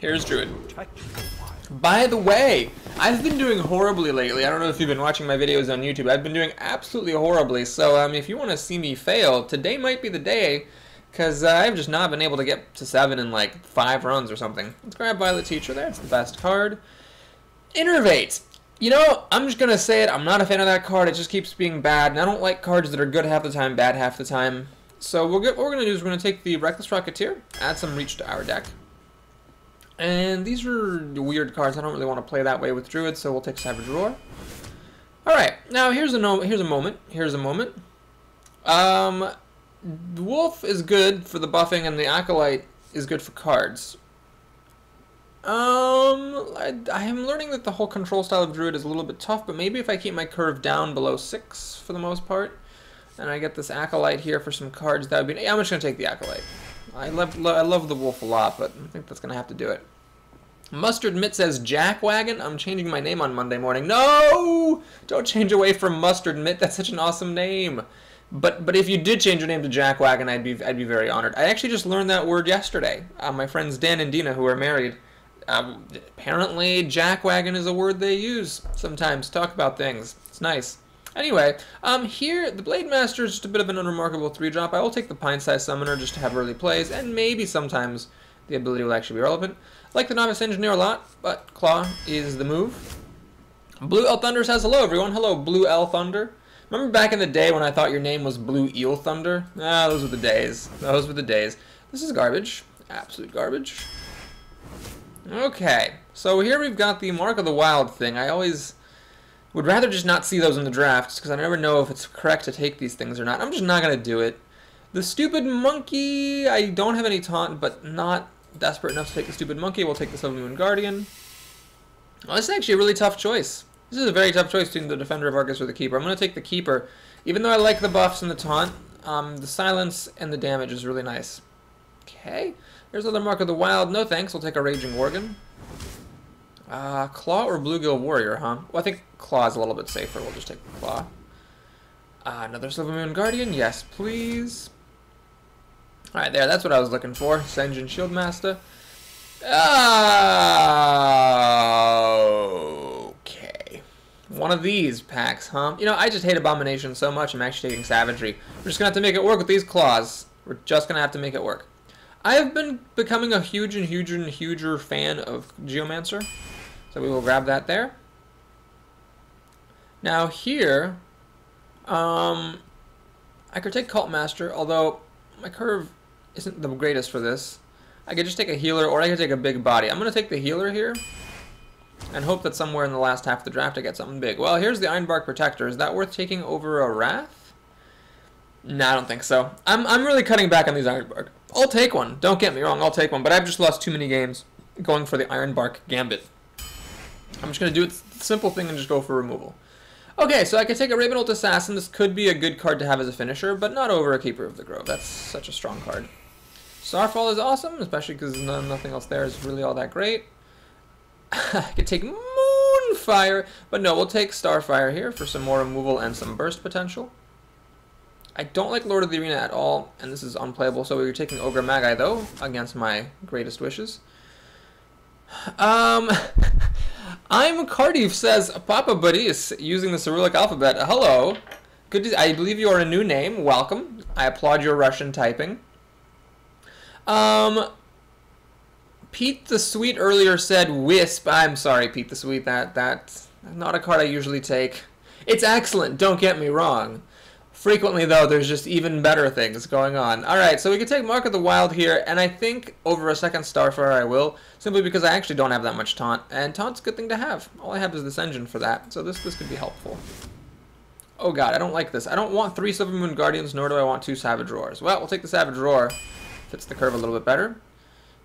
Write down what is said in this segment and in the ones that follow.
Here's Druid. By the way, I've been doing horribly lately. I don't know if you've been watching my videos on YouTube. I've been doing absolutely horribly. So if you want to see me fail, today might be the day, because I've just not been able to get to 7 in like 5 runs or something. Let's grab Violet Teacher there. It's the best card. Innervate. You know, I'm just going to say it. I'm not a fan of that card. It just keeps being bad. And I don't like cards that are good half the time, bad half the time. So what we're going to do is we're going to take the Reckless Rocketeer, add some reach to our deck. And these are weird cards. I don't really want to play that way with Druid, so we'll take Savage Roar. Alright, now here's a moment. Wolf is good for the buffing, and the Acolyte is good for cards. I am learning that the whole control style of Druid is a little bit tough, but maybe if I keep my curve down below 6 for the most part, and I get this Acolyte here for some cards, that would be... Yeah, I'm just going to take the Acolyte. I love the Wolf a lot, but I think that's going to have to do it. Mustard Mitt says Jackwagon. I'm changing my name on Monday morning. No! Don't change away from Mustard Mitt. That's such an awesome name. But if you did change your name to Jackwagon, I'd be very honored. I actually just learned that word yesterday. My friends Dan and Dina, who are married, apparently Jackwagon is a word they use sometimes to talk about things. It's nice. Anyway, here, the Blade Master is just a bit of an unremarkable 3-drop. I will take the Pine-Sized Summoner just to have early plays, and maybe sometimes the ability will actually be relevant. I like the Novice Engineer a lot, but Claw is the move. Blue L Thunder says hello, everyone. Hello, Blue L Thunder. Remember back in the day when I thought your name was Blue Eel Thunder? Ah, those were the days. Those were the days. This is garbage. Absolute garbage. Okay, so here we've got the Mark of the Wild thing. I always... would rather just not see those in the drafts, because I never know if it's correct to take these things or not. I'm just not going to do it. The Stupid Monkey, I don't have any taunt, but not desperate enough to take the Stupid Monkey. We'll take the Silver Moon Guardian. Well, this is actually a really tough choice. This is a very tough choice between the Defender of Argus or the Keeper. I'm going to take the Keeper. Even though I like the buffs and the taunt, the silence and the damage is really nice. Okay, here's another Mark of the Wild. No thanks, we'll take a Raging Worgen. Claw or Bluegill Warrior, huh? Well, I think Claw is a little bit safer. We'll just take the Claw. Another Silver Moon Guardian. Yes, please. Alright, there. That's what I was looking for. Senjin Shieldmaster. Okay. One of these packs, huh? You know, I just hate Abomination so much, I'm actually taking Savagery. We're just going to have to make it work with these claws. We're just going to have to make it work. I have been becoming a huger fan of Geomancer. So we will grab that there. Now here, I could take Cult Master, although my curve isn't the greatest for this. I could just take a healer, or I could take a big body. I'm going to take the healer here, and hope that somewhere in the last half of the draft I get something big. Well, here's the Ironbark Protector. Is that worth taking over a Wrath? No, I don't think so. I'm really cutting back on these Ironbark. I'll take one. Don't get me wrong, I'll take one. But I've just lost too many games going for the Ironbark Gambit. I'm just going to do it the simple thing and just go for removal. Okay, so I could take a Ravenholt Assassin. This could be a good card to have as a finisher, but not over a Keeper of the Grove. That's such a strong card. Starfall is awesome, especially because nothing else there is really all that great. I could take Moonfire, but no, we'll take Starfire here for some more removal and some burst potential. I don't like Lord of the Arena at all, and this is unplayable, so we're taking Ogre Magi, though, against my greatest wishes. I'm Cardiff says, Papa Buddies, using the Cyrillic alphabet. Hello. Good to, I believe you are a new name. Welcome. I applaud your Russian typing. Pete the Sweet earlier said Wisp. I'm sorry, Pete the Sweet. That's not a card I usually take. It's excellent, don't get me wrong. Frequently, though, there's just even better things going on. Alright, so we can take Mark of the Wild here, and I think over a second Starfire I will, simply because I actually don't have that much taunt, and taunt's a good thing to have. All I have is this engine for that, so this could be helpful. Oh god, I don't like this. I don't want 3 Silver Moon Guardians, nor do I want 2 Savage Roars. Well, we'll take the Savage Roar. Fits the curve a little bit better.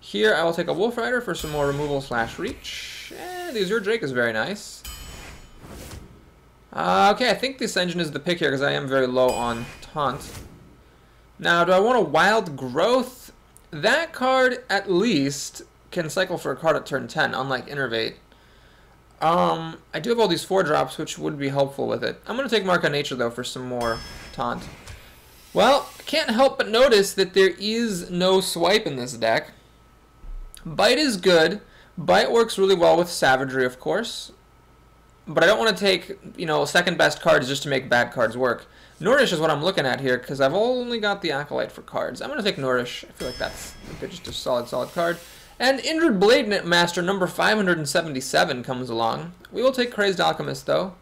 Here, I will take a Wolf Rider for some more removal / reach. And the Azure Drake is very nice. Okay, I think this engine is the pick here because I am very low on taunt. Now, do I want a Wild Growth? That card, at least, can cycle for a card at turn 10, unlike Innervate. I do have all these 4-drops, which would be helpful with it. I'm going to take Mark on Nature, though, for some more taunt. Well, I can't help but notice that there is no swipe in this deck. Bite is good. Bite works really well with Savagery, of course. But I don't want to take, you know, second best cards just to make bad cards work. Nourish is what I'm looking at here, because I've only got the Acolyte for cards. I'm going to take Nourish. I feel like that's just a solid card. And Injured Blade Master number 577 comes along. We will take Crazed Alchemist, though,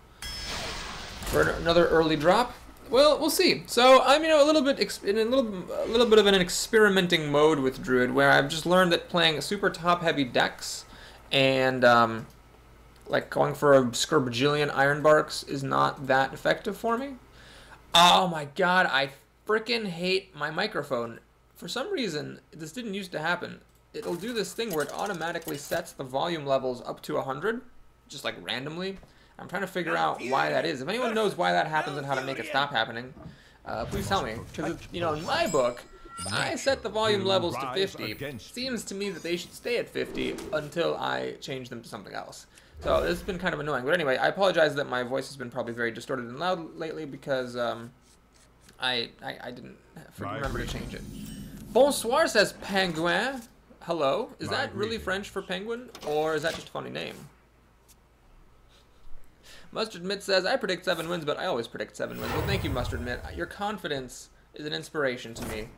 for another early drop. Well, we'll see. So I'm, you know, a little bit in a little bit of an experimenting mode with Druid, where I've just learned that playing super top-heavy decks and like going for a Scorbjillion Ironbarks is not that effective for me. Oh my god, I freaking hate my microphone. For some reason, this didn't used to happen. It'll do this thing where it automatically sets the volume levels up to 100, just like randomly. I'm trying to figure out why that is. If anyone knows why that happens and how to make it stop happening, please tell me. Because, you know, in my book, if I set the volume levels to 50, it seems to me that they should stay at 50 until I change them to something else. So this has been kind of annoying. But anyway, I apologize that my voice has been probably very distorted and loud lately because I didn't remember to change it. Bonsoir, says Penguin. Hello. Is that really French for penguin, or is that just a funny name? Mustard Mitt says, I predict 7 wins, but I always predict 7 wins. Well, thank you, Mustard Mitt. Your confidence is an inspiration to me.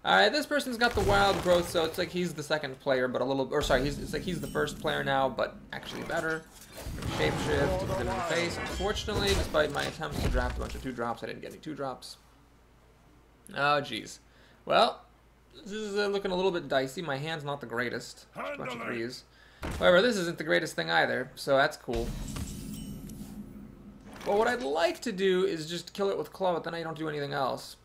Alright, this person's got the wild growth, so it's like he's the second player, but a little... Or sorry, it's like he's the first player now, but actually better. Shapeshift, hit him in the face. Unfortunately, despite my attempts to draft a bunch of 2-drops, I didn't get any 2-drops. Oh, jeez. Well, this is looking a little bit dicey. My hand's not the greatest. A bunch of 3s. However, this isn't the greatest thing either, so that's cool. Well, what I'd like to do is just kill it with Claw, but then I don't do anything else.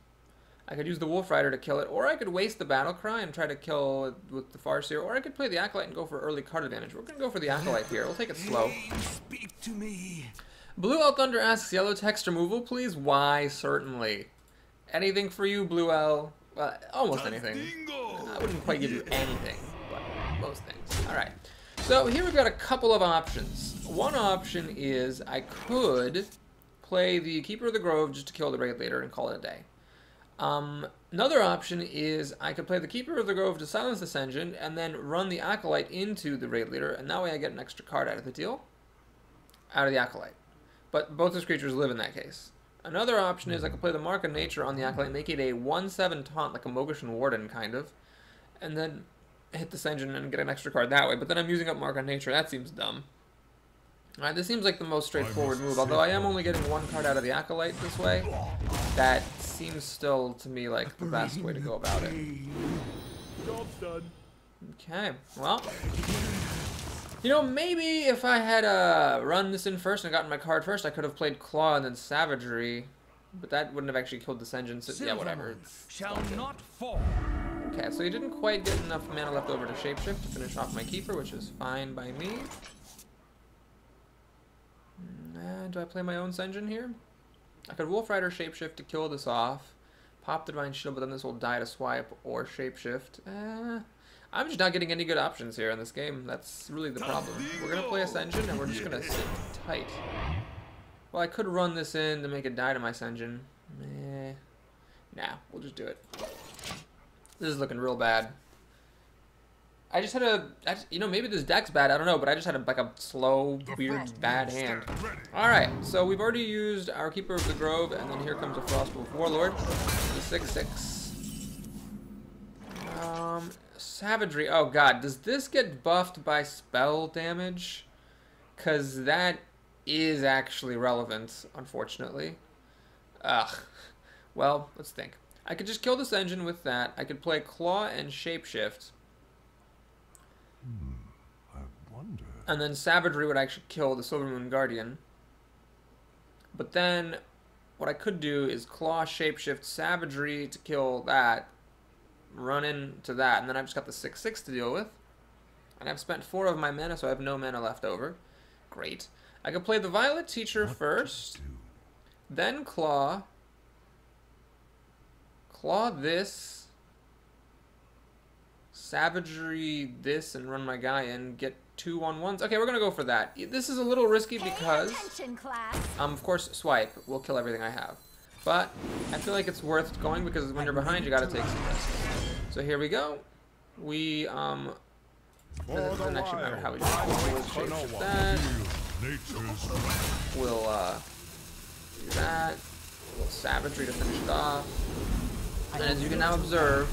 I could use the Wolf Rider to kill it, or I could waste the Battle Cry and try to kill it with the Farseer, or I could play the Acolyte and go for early card advantage. We're going to go for the Acolyte here. We'll take it slow. Speak to me. Blue L Thunder asks, yellow text removal, please? Why, certainly. Anything for you, Blue L? Almost anything. I wouldn't quite give you anything, but most things. Alright. So here we've got a couple of options. One option is I could play the Keeper of the Grove just to kill the Raid Leader and call it a day. Another option is I could play the Keeper of the Grove to silence this engine and then run the Acolyte into the Raid Leader, and that way I get an extra card out of the deal, out of the Acolyte. But both those creatures live in that case. Another option is I could play the Mark of Nature on the Acolyte, make it a 1/7 taunt, like a Mogishan Warden, kind of, and then hit this engine and get an extra card that way, but then I'm using up Mark on Nature. That seems dumb. Alright, this seems like the most straightforward move, although I am only getting 1 card out of the Acolyte this way. That seems still, to me, like the best way to go about it. Job's done. Okay, well, you know, maybe if I had run this in first and gotten my card first, I could have played Claw and then Savagery, but that wouldn't have actually killed this engine, so yeah, whatever. Shall not fall. Okay, so he didn't quite get enough mana left over to Shapeshift to finish off my Keeper, which is fine by me. Do I play my own Senjin here? I could Wolf Rider Shapeshift to kill this off, pop the Divine Shield, but then this will die to swipe, or Shapeshift. I'm just not getting any good options here in this game. That's really the problem. We're going to play a Senjin, and we're just going to sit tight. Well, I could run this in to make it die to my Senjin. Nah, we'll just do it. This is looking real bad. I just had you know, maybe this deck's bad, I don't know, but I just had like a slow, weird, bad hand. Alright, so we've already used our Keeper of the Grove, and then here comes a Frostwolf Warlord, the 6/6. Savagery, oh god, does this get buffed by spell damage? Because that is actually relevant, unfortunately. Ugh. Well, let's think. I could just kill this engine with that. I could play Claw and Shapeshift. I wonder. And then Savagery would actually kill the Silvermoon Guardian. But then what I could do is Claw, Shapeshift, Savagery to kill that, run into that, and then I've just got the 6/6 to deal with. And I've spent 4 of my mana, so I have no mana left over. Great. I could play the Violet Teacher first, then Claw this, Savagery this, and run my guy in, get 2 1/1s. Okay, we're gonna go for that. This is a little risky because, of course, swipe will kill everything I have. But I feel like it's worth going because when you're behind, you gotta take some risks. So here we go. We Doesn't actually matter how we do it. We'll shape that. We'll do that. A little savagery to finish it off. And as you can now observe,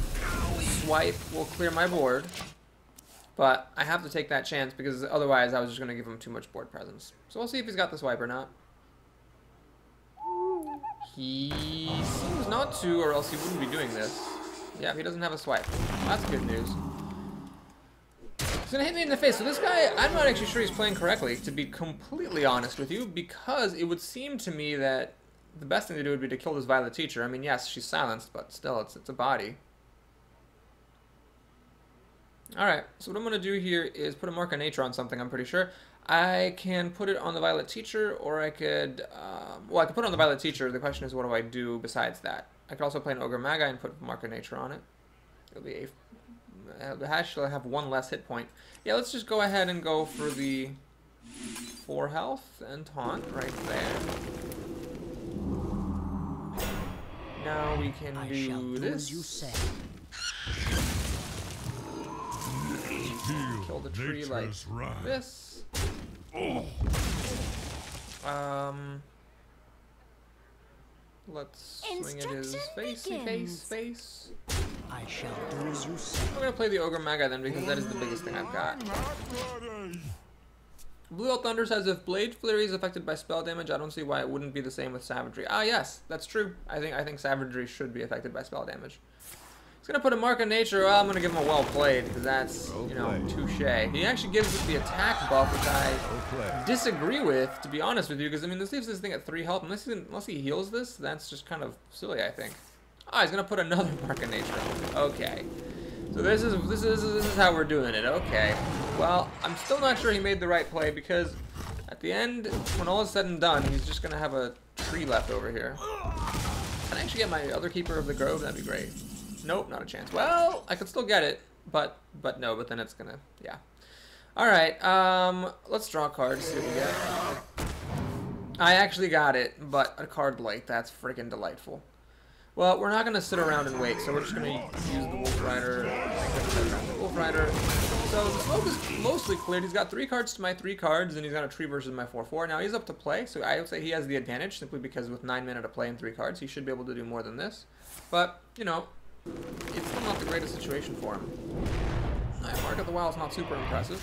swipe will clear my board. But I have to take that chance because otherwise I was just going to give him too much board presence. So we'll see if he's got the swipe or not. He seems not to, or else he wouldn't be doing this. Yeah, he doesn't have a swipe. Well, that's good news. He's gonna hit me in the face. So this guy, I'm not actually sure he's playing correctly, to be completely honest with you, because it would seem to me that the best thing to do would be to kill this Violet Teacher. I mean, yes, she's silenced, but still, it's a body. Alright, so what I'm gonna do here is put a Mark of Nature on something, I'm pretty sure. I can put it on the Violet Teacher, or I could, well, I could put it on the Violet Teacher. The question is, what do I do besides that? I could also play an Ogre Magi and put Mark of Nature on it. It'll be the hash will have one less hit point. Yeah, let's just go ahead and go for the 4 health and taunt right there. Now we can do this. Kill the tree like this. Let's swing at his face. I shall do as you say. I'm gonna play the Ogre Magi then because that is the biggest thing I've got. Blue Elf Thunder says if Blade Flurry is affected by spell damage, I don't see why it wouldn't be the same with Savagery. Ah, yes, that's true. I think Savagery should be affected by spell damage. He's gonna put a Mark of Nature. Well, I'm gonna give him a well played because that's, you know, touche. He actually gives us the attack buff, which I disagree with, to be honest with you, because I mean this leaves this thing at 3 health. Unless he heals this, that's just kind of silly, I think. Ah, he's gonna put another Mark of Nature on. Okay, so this is how we're doing it. Okay, well, I'm still not sure he made the right play because at the end, when all is said and done, he's just gonna have a tree left over here. Can I actually get my other Keeper of the Grove? That'd be great. Nope, not a chance. Well, I could still get it, but no, but then it's gonna, yeah. Alright, let's draw a card, see what we get. I actually got it, but a card late. That's freaking delightful. Well, we're not gonna sit around and wait, so we're just gonna use the Wolf Rider. So the smoke is mostly cleared. He's got 3 cards to my 3 cards, and he's got a tree versus my 4/4. Now he's up to play, so I would say he has the advantage, simply because with 9 mana to play and 3 cards, he should be able to do more than this. But, you know, it's still not the greatest situation for him. Mark of the Wild is not super impressive.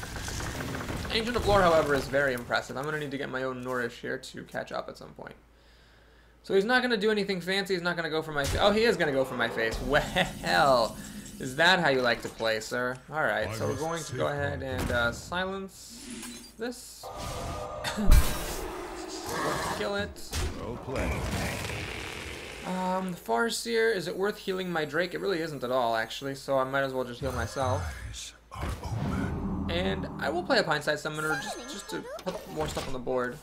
Ancient of Lore, however, is very impressive. I'm going to need to get my own Nourish here to catch up at some point. So he's not going to do anything fancy. He's not going to go for my face. Oh, he is going to go for my face. Well, is that how you like to play, sir? Alright, so we're going to go ahead and silence this. Let's kill it. Well played. The Farseer, is it worth healing my Drake? It really isn't at all, actually, so I might as well just heal myself. And I will play a Pine-Side Summoner just to put more stuff on the board.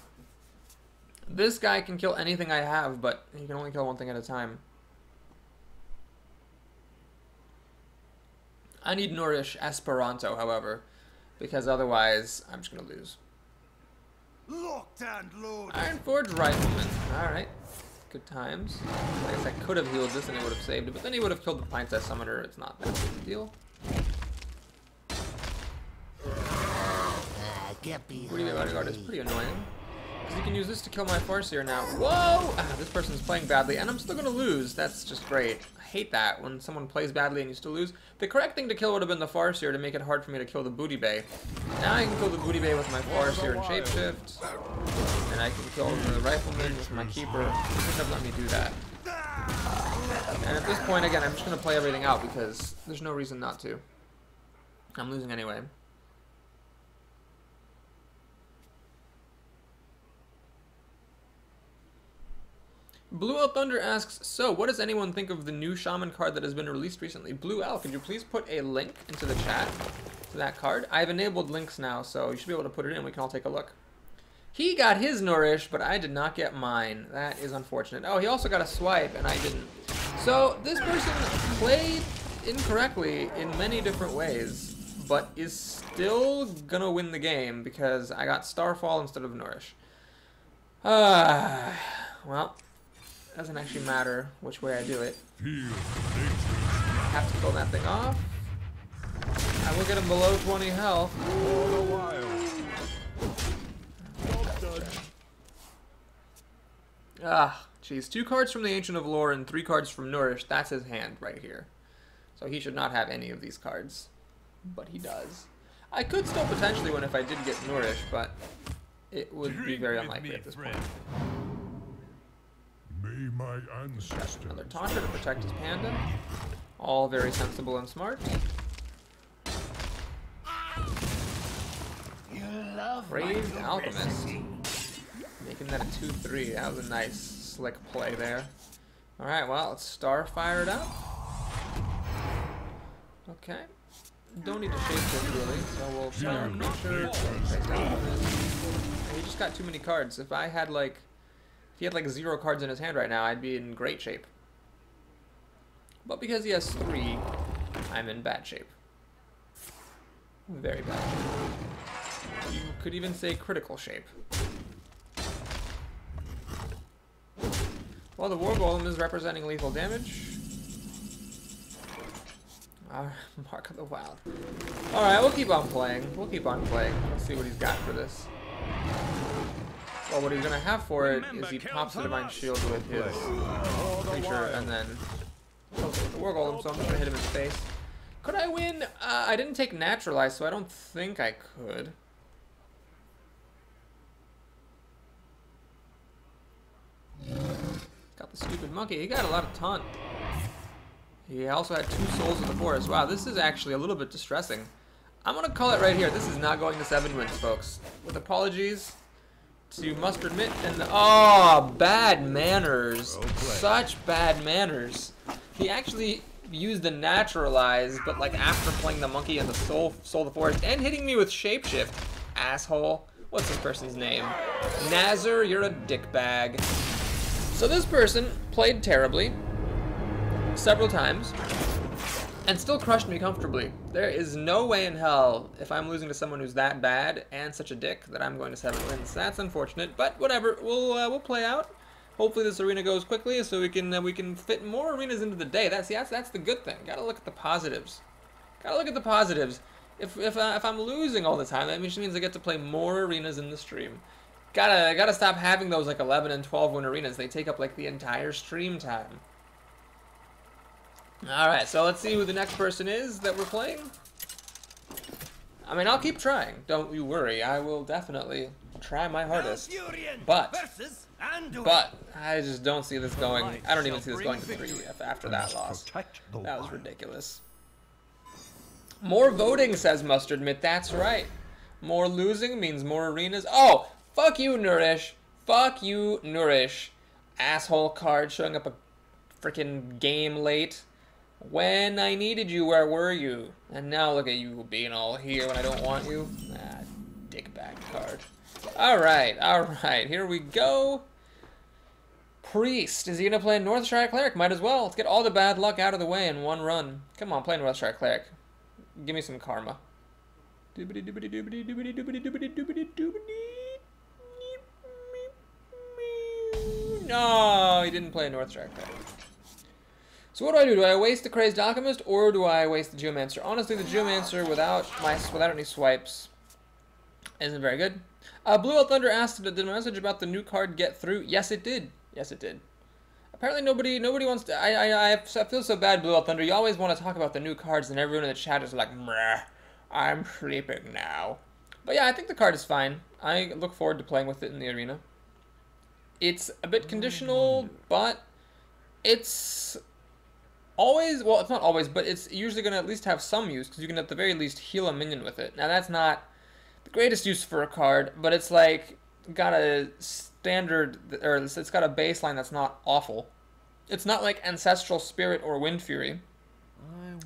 This guy can kill anything I have, but he can only kill one thing at a time. I need Nourish Esperanto, however, because otherwise I'm just going to lose. Locked and loaded. Ironforge Rifleman. Alright. Good times. I guess I could have healed this and it would have saved it, but then he would have killed the Pine-Side Summoner. It's not that big a deal. Woody Bodyguard is pretty annoying. Because you can use this to kill my Farseer now. Whoa! Ah, this person's playing badly, and I'm still going to lose. That's just great. I hate that when someone plays badly and you still lose. The correct thing to kill would have been the Farseer to make it hard for me to kill the Booty Bay. Now I can kill the Booty Bay with my Farseer and Shapeshift. And I can kill the Rifleman with my Keeper. He couldn't have let me do that. And at this point, again, I'm just going to play everything out because there's no reason not to. I'm losing anyway. Blue Elf Thunder asks, so what does anyone think of the new Shaman card that has been released recently? Blue Elf, could you please put a link into the chat to that card? I've enabled links now, so you should be able to put it in. We can all take a look. He got his Nourish, but I did not get mine. That is unfortunate. Oh, he also got a swipe, and I didn't. So this person played incorrectly in many different ways, but is still gonna win the game because I got Starfall instead of Nourish. Well, it doesn't actually matter which way I do it. I have to kill that thing off. I will get him below 20 health. For the wild. Ah, jeez. 2 cards from the Ancient of Lore and 3 cards from Nourish. That's his hand right here. So he should not have any of these cards. But he does. I could still potentially win if I did get Nourish, but it would be very unlikely at this point. May my ancestors. Another Taunter to protect his panda. All very sensible and smart. Raised Alchemist. Making that a 2-3. That was a nice, slick play there. Alright, well, let's Starfire it up. Okay. Don't need to shape this really, so we'll play our creature. Raised Alchemist. He just got too many cards. If I had like... If he had like 0 cards in his hand right now, I'd be in great shape. But because he has 3, I'm in bad shape. Very bad shape. You could even say critical shape. Well, the War Golem is representing lethal damage. Mark of the Wild. Alright, we'll keep on playing. We'll keep on playing. Let's see what he's got for this. Well, what he's going to have for it is he pops the Divine Shield with his creature and then kills it with the War Golem, so I'm just going to hit him in the face. Could I win? I didn't take Naturalize, so I don't think I could. Got the stupid monkey. He got a lot of taunt. He also had 2 Souls of the Forest. Wow, this is actually a little bit distressing. I'm going to call it right here. This is not going to 7 wins, folks. With apologies to Mustard Mitt and the... Oh, bad manners. Such bad manners. He actually used the Naturalize, but like after playing the monkey and the Soul of the Forest and hitting me with Shapeshift. Asshole. What's this person's name? Nazar, you're a dickbag. So this person played terribly several times and still crushed me comfortably. There is no way in hell, if I'm losing to someone who's that bad and such a dick, that I'm going to 7 wins. That's unfortunate, but whatever. We'll play out. Hopefully this arena goes quickly so we can fit more arenas into the day. That's the good thing. Gotta look at the positives. Gotta look at the positives. If I'm losing all the time, that means I get to play more arenas in the stream. Gotta stop having those like 11 and 12 win arenas. They take up like the entire stream time. Alright, so let's see who the next person is that we're playing. I mean, I'll keep trying. Don't you worry. I will definitely try my hardest. But I just don't see this going. I don't even see this going to 3 after that loss. That was ridiculous. More voting, says Mustard Mitt. That's right. More losing means more arenas. Oh! Fuck you, Nourish. Fuck you, Nourish. Asshole card showing up a freaking game late. When I needed you, where were you? And now look at you being all here when I don't want you. Ah, dickbag card. Alright, here we go. Priest. Is he going to play Northshire Cleric? Might as well. Let's get all the bad luck out of the way in one run. Come on, play Northshire Cleric. Give me some karma. Doobity doobity doobity doobity doobity doobity doobity doobity. No, he didn't play Northshire Cleric. So what do? Do I waste the Crazed Alchemist or do I waste the Geomancer? Honestly, the Geomancer without any swipes isn't very good. Blue Out Thunder asked, did my message about the new card get through? Yes, it did. Yes, it did. Apparently nobody wants to... I feel so bad, Blue Out Thunder. You always want to talk about the new cards and everyone in the chat is like, meh, I'm sleeping now. But yeah, I think the card is fine. I look forward to playing with it in the arena. It's a bit conditional, but it's always... Well, it's not always, but it's usually going to at least have some use, because you can at the very least heal a minion with it. Now, that's not the greatest use for a card, but it's like got a standard, or it's got a baseline that's not awful. It's not like Ancestral Spirit or Wind Fury,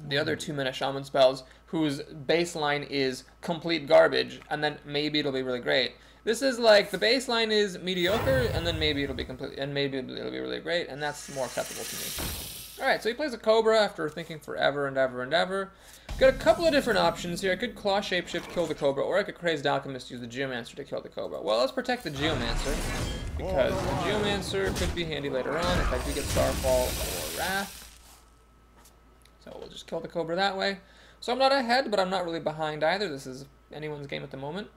the other 2-mana shaman spells, whose baseline is complete garbage, and then maybe it'll be really great. This is like the baseline is mediocre, and then maybe it'll be maybe it'll be really great, and that's more acceptable to me. All right, so he plays a Cobra after thinking forever and ever and ever. Got a couple of different options here. I could Claw Shapeshift, kill the Cobra, or I could Crazed Alchemist, use the Geomancer to kill the Cobra. Well, let's protect the Geomancer, because the Geomancer could be handy later on if I do get Starfall or Wrath. So we'll just kill the Cobra that way. So I'm not ahead, but I'm not really behind either. This is anyone's game at the moment.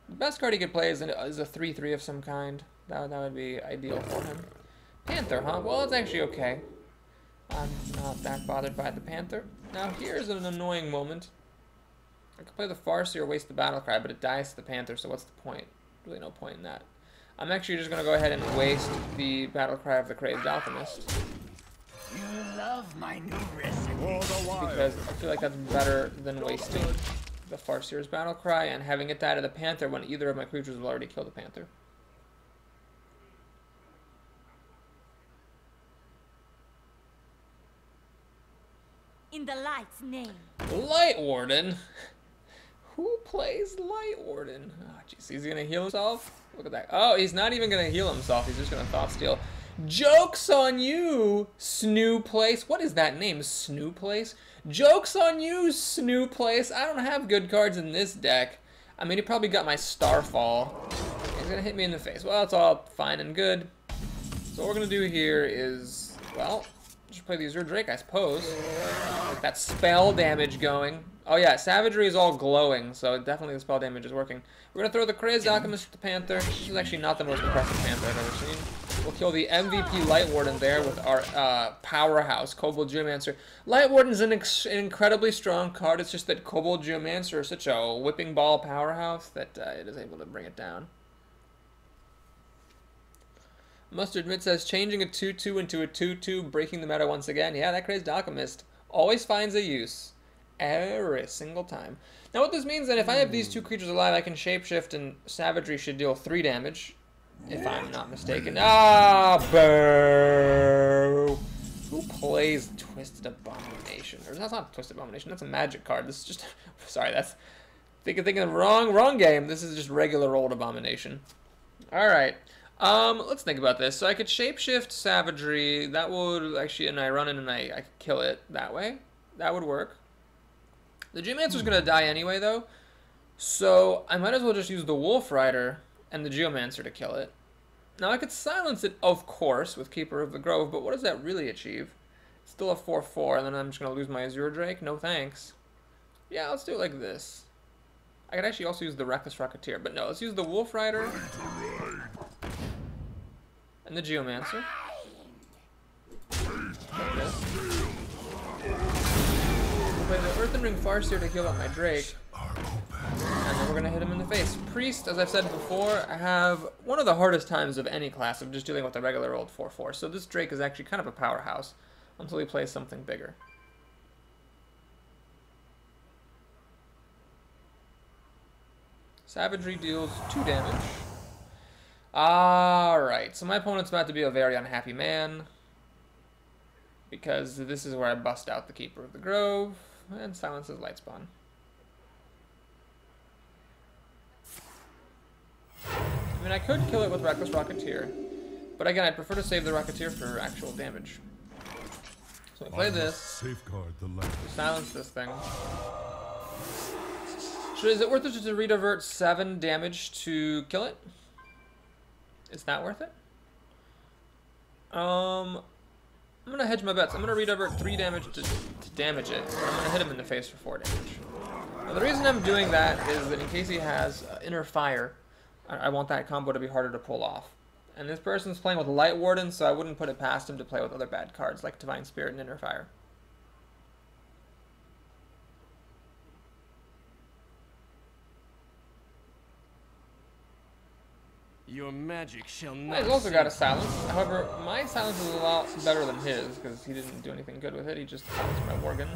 The best card he could play is a 3/3 of some kind. That would be ideal for him. Panther, huh? Well, it's actually okay. I'm not that bothered by the Panther. Now, here's an annoying moment. I could play the Farseer or waste the Battle Cry, but it dies to the Panther, so what's the point? Really no point in that. I'm actually just going to go ahead and waste the Battle Cry of the Crazed Alchemist. You love my new recipe. Because I feel like that's better than wasting the Farseer's Battle Cry and having it die to the Panther when either of my creatures will already kill the Panther. In the light's name. Light Warden? Who plays Light Warden? Oh, jeez, he's gonna heal himself? Look at that. Oh, he's not even gonna heal himself. He's just gonna Thought Steal. Joke's on you, Snoo Place. What is that name, Snoo Place? Joke's on you, Snoo Place. I don't have good cards in this deck. I mean, he probably got my Starfall. He's gonna hit me in the face. Well, it's all fine and good. So what we're gonna do here is, well, just play the Azure Drake, I suppose. Get that spell damage going. Oh yeah, Savagery is all glowing, so definitely the spell damage is working. We're gonna throw the Crazed Alchemist at the Panther. This is actually not the most impressive Panther I've ever seen. We'll kill the MVP Light Warden there with our powerhouse, Kobold Geomancer. Light Warden's an incredibly strong card. It's just that Kobold Geomancer is such a whipping ball powerhouse that it is able to bring it down. Must admit says, changing a 2/2 into a 2/2, breaking the meta once again. Yeah, that Crazed Alchemist always finds a use. Every single time. Now what this means is that if I have these two creatures alive, I can shapeshift and Savagery should deal 3 damage. If I'm not mistaken. Ah, boo! Who plays Twisted Abomination? Or that's not Twisted Abomination, that's a magic card. This is just, sorry, that's, thinking of the wrong game. This is just regular old Abomination. Alright. Let's think about this. So I could shapeshift Savagery. That would actually, and I run in and I could kill it that way. That would work. The Geomancer's gonna die anyway, though. So I might as well just use the Wolf Rider and the Geomancer to kill it. Now I could silence it, of course, with Keeper of the Grove, but what does that really achieve? It's still a 4/4, and then I'm just gonna lose my Azure Drake? No thanks. Yeah, let's do it like this. I could actually also use the Reckless Rocketeer, but no, let's use the Wolf Rider and the Geomancer. Like this. We'll play the Earthen Ring Farseer to heal up my Drake. And then we're gonna hit him in the face. Priest, as I've said before, I have one of the hardest times of any class of just dealing with a regular old 4/4. So this Drake is actually kind of a powerhouse until he plays something bigger. Savagery deals 2 damage. Alright, so my opponent's about to be a very unhappy man, because this is where I bust out the Keeper of the Grove and silence his Lightspawn. I mean, I could kill it with Reckless Rocketeer, but again, I'd prefer to save the Rocketeer for actual damage. So we play this, Safeguard the land. silence this thing. So is it worth it just to redivert 7 damage to kill it? Is that worth it? I'm gonna hedge my bets. I'm gonna redivert 3 damage to damage it. I'm gonna hit him in the face for 4 damage. Now the reason I'm doing that is that in case he has Inner Fire, I want that combo to be harder to pull off. And this person's playing with Light Warden, so I wouldn't put it past him to play with other bad cards like Divine Spirit and Inner Fire. Your magic shall not. He's also got a silence. However, my silence is a lot better than his because he didn't do anything good with it. He just silenced my Worgen.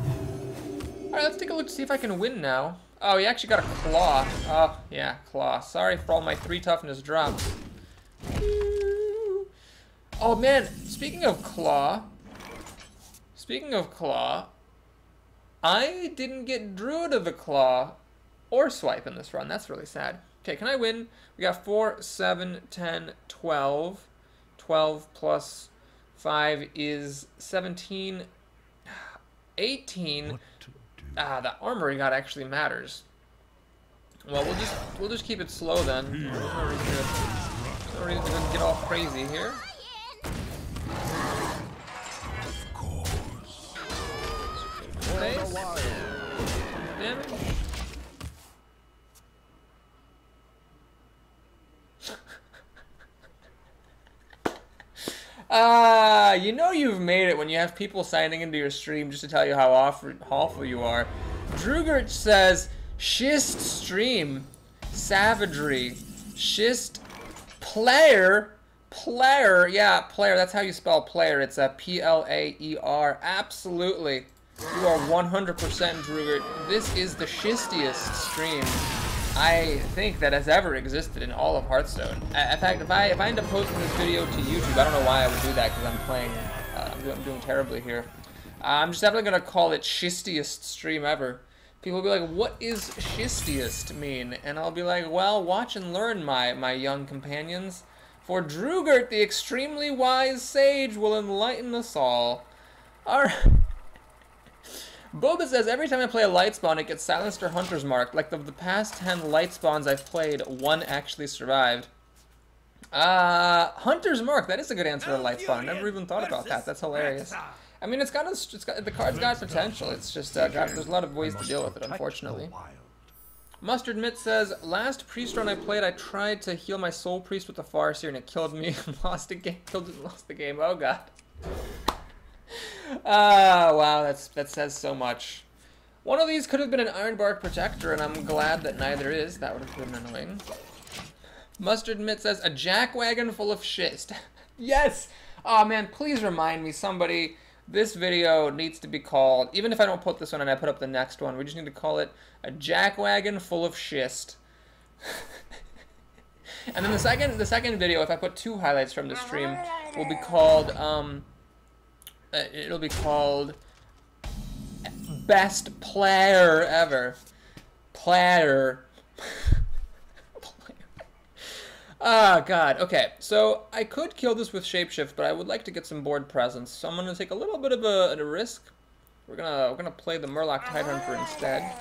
Alright, let's take a look to see if I can win now. Oh, he actually got a Claw. Oh, yeah, Claw. Sorry for all my 3 toughness drops. Oh, man. Speaking of Claw, I didn't get Druid of the Claw or Swipe in this run. That's really sad. Okay, can I win? We got 4, 7, 10, 12. 12 plus 5 is 17, 18. Ah, the armor he got actually matters. Well, we'll just keep it slow then. No reason to get all crazy here. face. Damage. You know you've made it when you have people signing into your stream just to tell you how awful you are. Drugert says, Shist stream, savagery, Shist player, yeah, player, that's how you spell player, it's a P-L-A-E-R, absolutely. You are 100% Drugert. This is the shistiest stream I think that has ever existed in all of Hearthstone. In fact, if I end up posting this video to YouTube, I don't know why I would do that because I'm playing, I'm doing terribly here. I'm just definitely gonna call it shistiest stream ever. People will be like, what is shistiest mean? And I'll be like, well, watch and learn, my young companions. For Drugert, the extremely wise sage, will enlighten us all. Alright. Boba says, every time I play a light spawn, it gets silenced or hunter's marked. Like the past 10 light spawns I've played, 1 actually survived. Hunter's mark, that is a good answer for a light spawn. I never even thought about that. That's hilarious. I mean, the card's got potential. It's just, there's a lot of ways to deal with it, unfortunately. Mustard Mitt says, last priest run I played, I tried to heal my soul priest with the Farseer and it killed me and lost the game. Oh god. Wow, that says so much. One of these could have been an Ironbark Protector, and I'm glad that neither is. That would have been annoying. Mustard Mitt says, a jackwagon full of shist. Yes! Oh man, please remind me, somebody, this video needs to be called, even if I don't put this one and I put up the next one, we just need to call it a jackwagon full of shist. And then the second video, if I put 2 highlights from the stream, will be called, it'll be called Best Player Ever. Player. Ah, God. Okay, so I could kill this with Shapeshift, but I would like to get some board presence, so I'm gonna take a little bit of a risk. We're gonna play the Murloc Tidehunter instead.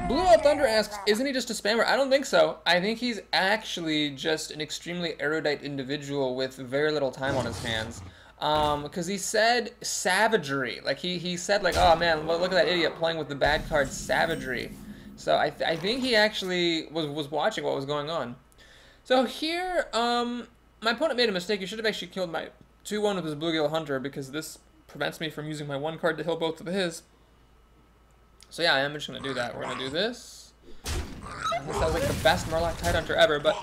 Blue Out Thunder asks, isn't he just a spammer? I don't think so. I think he's actually just an extremely erudite individual with very little time on his hands. Because he said savagery. Like, he said, like, oh man, look at that idiot playing with the bad card savagery. So I think he actually was watching what was going on. So here, my opponent made a mistake. He should have actually killed my 2-1 with his Bluegill Hunter, because this prevents me from using my 1 card to heal both of his. So yeah, I am just going to do that. We're going to do this. This sounds like the best Murloc Tidehunter ever, but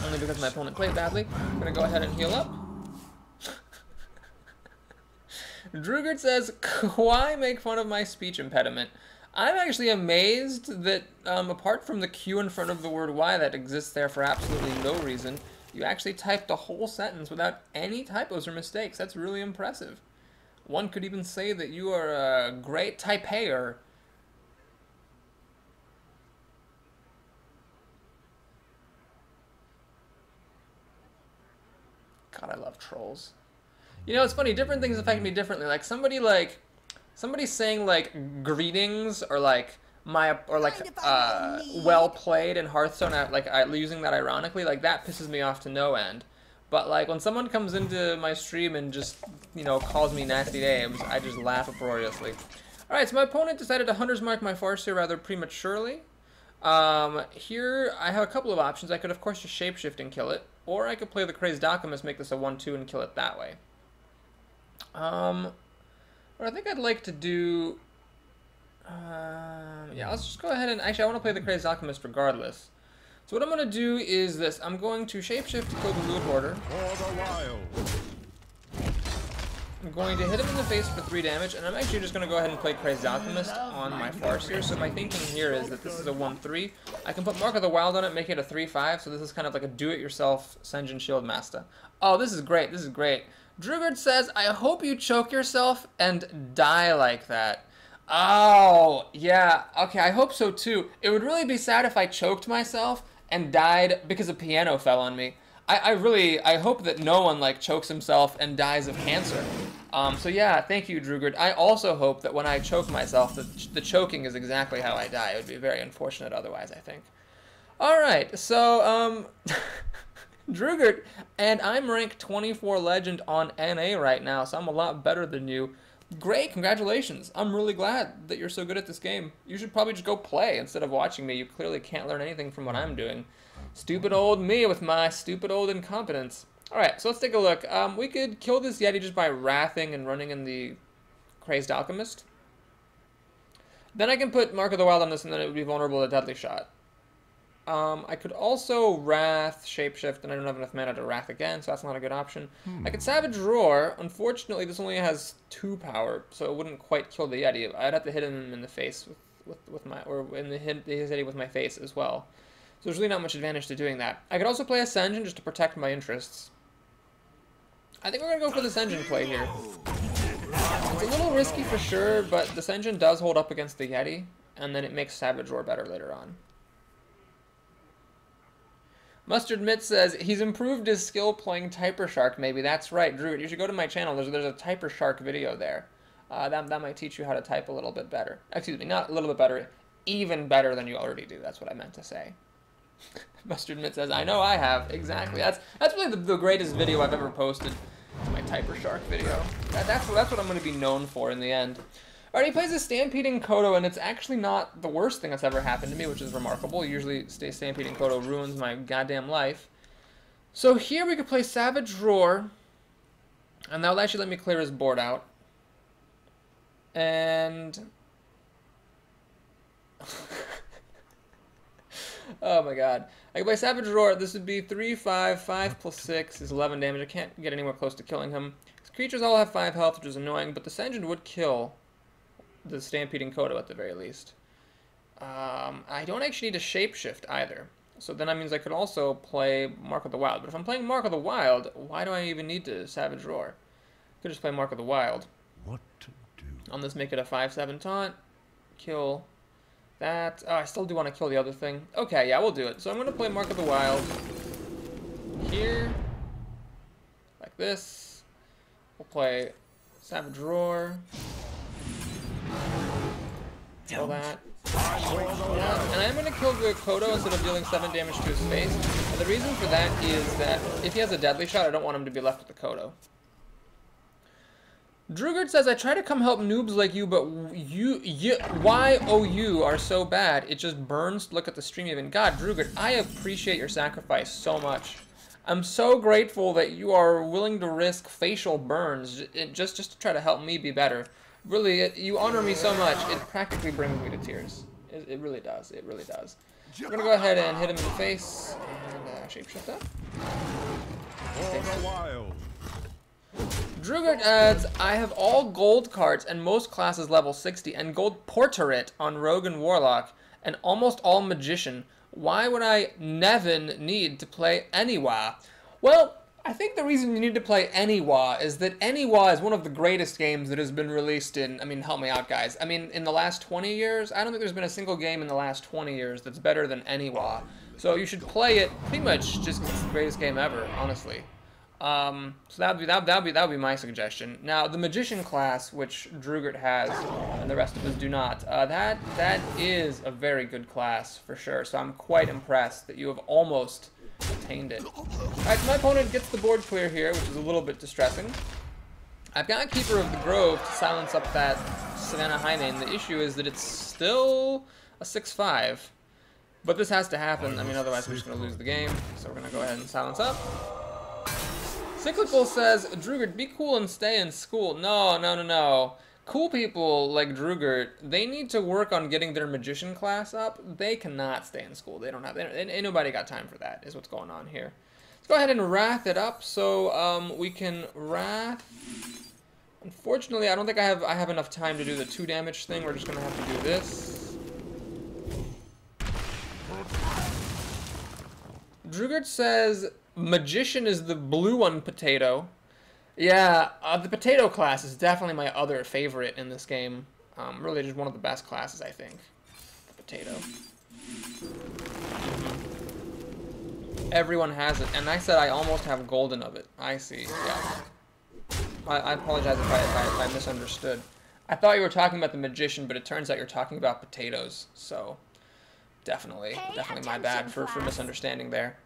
only because my opponent played badly. I'm going to go ahead and heal up. Drugert says, why make fun of my speech impediment? I'm actually amazed that, apart from the Q in front of the word Y that exists there for absolutely no reason, you actually typed a whole sentence without any typos or mistakes. That's really impressive. One could even say that you are a great typeer. God, I love trolls. You know, it's funny, different things affect me differently. Like somebody saying like greetings or like well played in Hearthstone, using that ironically, like that pisses me off to no end. But like when someone comes into my stream and just, you know, calls me nasty names, I just laugh uproariously. All right, so my opponent decided to Hunter's Mark my Farseer rather prematurely. Here I have a couple of options. I could of course just Shapeshift and kill it, or I could play the Crazed Alchemist, make this a 1/2 and kill it that way. What I think I'd like to do, yeah, let's just go ahead and, actually I want to play the Crazed Alchemist regardless. So what I'm going to do is this, I'm going to Shapeshift to kill the Loot Hoarder. I'm going to hit him in the face for 3 damage, and I'm actually just going to go ahead and play Crazed Alchemist on my Farseer. So my thinking here is that this is a 1/3. I can put Mark of the Wild on it, make it a 3/5, so this is kind of like a do-it-yourself Senjin Shield Master. Oh, this is great, this is great. Drugert says, I hope you choke yourself and die like that. Oh, yeah, okay, I hope so too. It would really be sad if I choked myself and died because a piano fell on me. I hope that no one like chokes himself and dies of cancer. So yeah, thank you, Drugert. I also hope that when I choke myself, the choking is exactly how I die. It would be very unfortunate otherwise, I think. Alright, so, Drugert, and I'm ranked 24 Legend on NA right now, so I'm a lot better than you. Great, congratulations. I'm really glad that you're so good at this game. You should probably just go play instead of watching me. You clearly can't learn anything from what I'm doing. Stupid old me with my stupid old incompetence. Alright, so let's take a look. We could kill this Yeti just by wrathing and running in the Crazed Alchemist. Then I can put Mark of the Wild on this and then it would be vulnerable to Deadly Shot. I could also Wrath, Shapeshift, and I don't have enough mana to Wrath again, so that's not a good option. I could Savage Roar. Unfortunately, this only has 2 power, so it wouldn't quite kill the Yeti. I'd have to hit him in the face with my, or in the hit his Yeti with my face as well. So there's really not much advantage to doing that. I could also play Ascension just to protect my interests. I think we're gonna go for the Ascension play here. It's a little risky for sure, but the Ascension does hold up against the Yeti, and then it makes Savage Roar better later on. Mustard Mitt says he's improved his skill playing Typer Shark. Maybe that's right, Drew. You should go to my channel. There's a Typer Shark video there. That might teach you how to type a little bit better. Excuse me, not a little bit better, even better than you already do. That's what I meant to say. Mustard Mitt says, I know I have. Exactly. That's really the greatest video I've ever posted. It's my Typer Shark video. That's what I'm going to be known for in the end. Alright, he plays a Stampeding Kodo, and it's actually not the worst thing that's ever happened to me, which is remarkable. Usually, Stampeding Kodo ruins my goddamn life. So here we could play Savage Roar, and that'll actually let me clear his board out. And... oh my god. I can play Savage Roar. This would be 3, 5, 5 plus 6 is 11 damage. I can't get anywhere close to killing him. His creatures all have 5 health, which is annoying, but the Ascension would kill the Stampeding Kodo at the very least. I don't actually need to Shapeshift either. So then that means I could also play Mark of the Wild. But if I'm playing Mark of the Wild, why do I even need to Savage Roar? I could just play Mark of the Wild. What to do? On this, make it a 5/7 taunt. Kill that. Oh, I still do want to kill the other thing. Okay, yeah, we'll do it. So I'm going to play Mark of the Wild here. Like this. We'll play Savage Roar. Kill that. Yeah, and I'm going to kill the Kodo instead of dealing 7 damage to his face. And the reason for that is that if he has a Deadly Shot, I don't want him to be left with the Kodo. Drugard says, I try to come help noobs like you, but you are so bad. It just burns to look at the stream even. God, Drugard, I appreciate your sacrifice so much. I'm so grateful that you are willing to risk facial burns just to try to help me be better. Really, you honor me so much, it practically brings me to tears. It really does. It really does. We're going to go ahead and hit him in the face and Shapeshift that. Wild. Drugard adds, I have all gold cards and most classes level 60 and gold Portrait on Rogue and Warlock and almost all Magician. Why would I Nevin need to play Eniwa? Well, I think the reason you need to play Eniwa is that Eniwa is one of the greatest games that has been released in, I mean, help me out, guys. I mean, in the last 20 years, I don't think there's been a single game in the last 20 years that's better than Eniwa. So you should play it pretty much just because it's the greatest game ever, honestly. So that would be my suggestion. Now, the Magician class, which Drugard has, and the rest of us do not, that is a very good class, for sure. So I'm quite impressed that you have almost attained it. Alright, so my opponent gets the board clear here, which is a little bit distressing. I've got Keeper of the Grove to silence up that Savannah Highmane. The issue is that it's still a 6/5. But this has to happen, I mean, otherwise we're just going to lose the game. So we're going to go ahead and silence up. Cyclical says, Drugard, be cool and stay in school. No. Cool people like Drugard, they need to work on getting their Magician class up. They cannot stay in school. They don't have, ain't nobody got time for that, is what's going on here. Let's go ahead and Wrath it up. So we can Wrath. Unfortunately, I don't think I have enough time to do the 2 damage thing. We're just going to have to do this. Drugard says, Magician is the blue one potato. Yeah, the potato class is definitely my other favorite in this game. Really just one of the best classes, I think. The potato. Everyone has it, and I said I almost have golden of it. I see, yeah. I apologize if I misunderstood. I thought you were talking about the Magician, but it turns out you're talking about potatoes, so definitely my bad for misunderstanding there.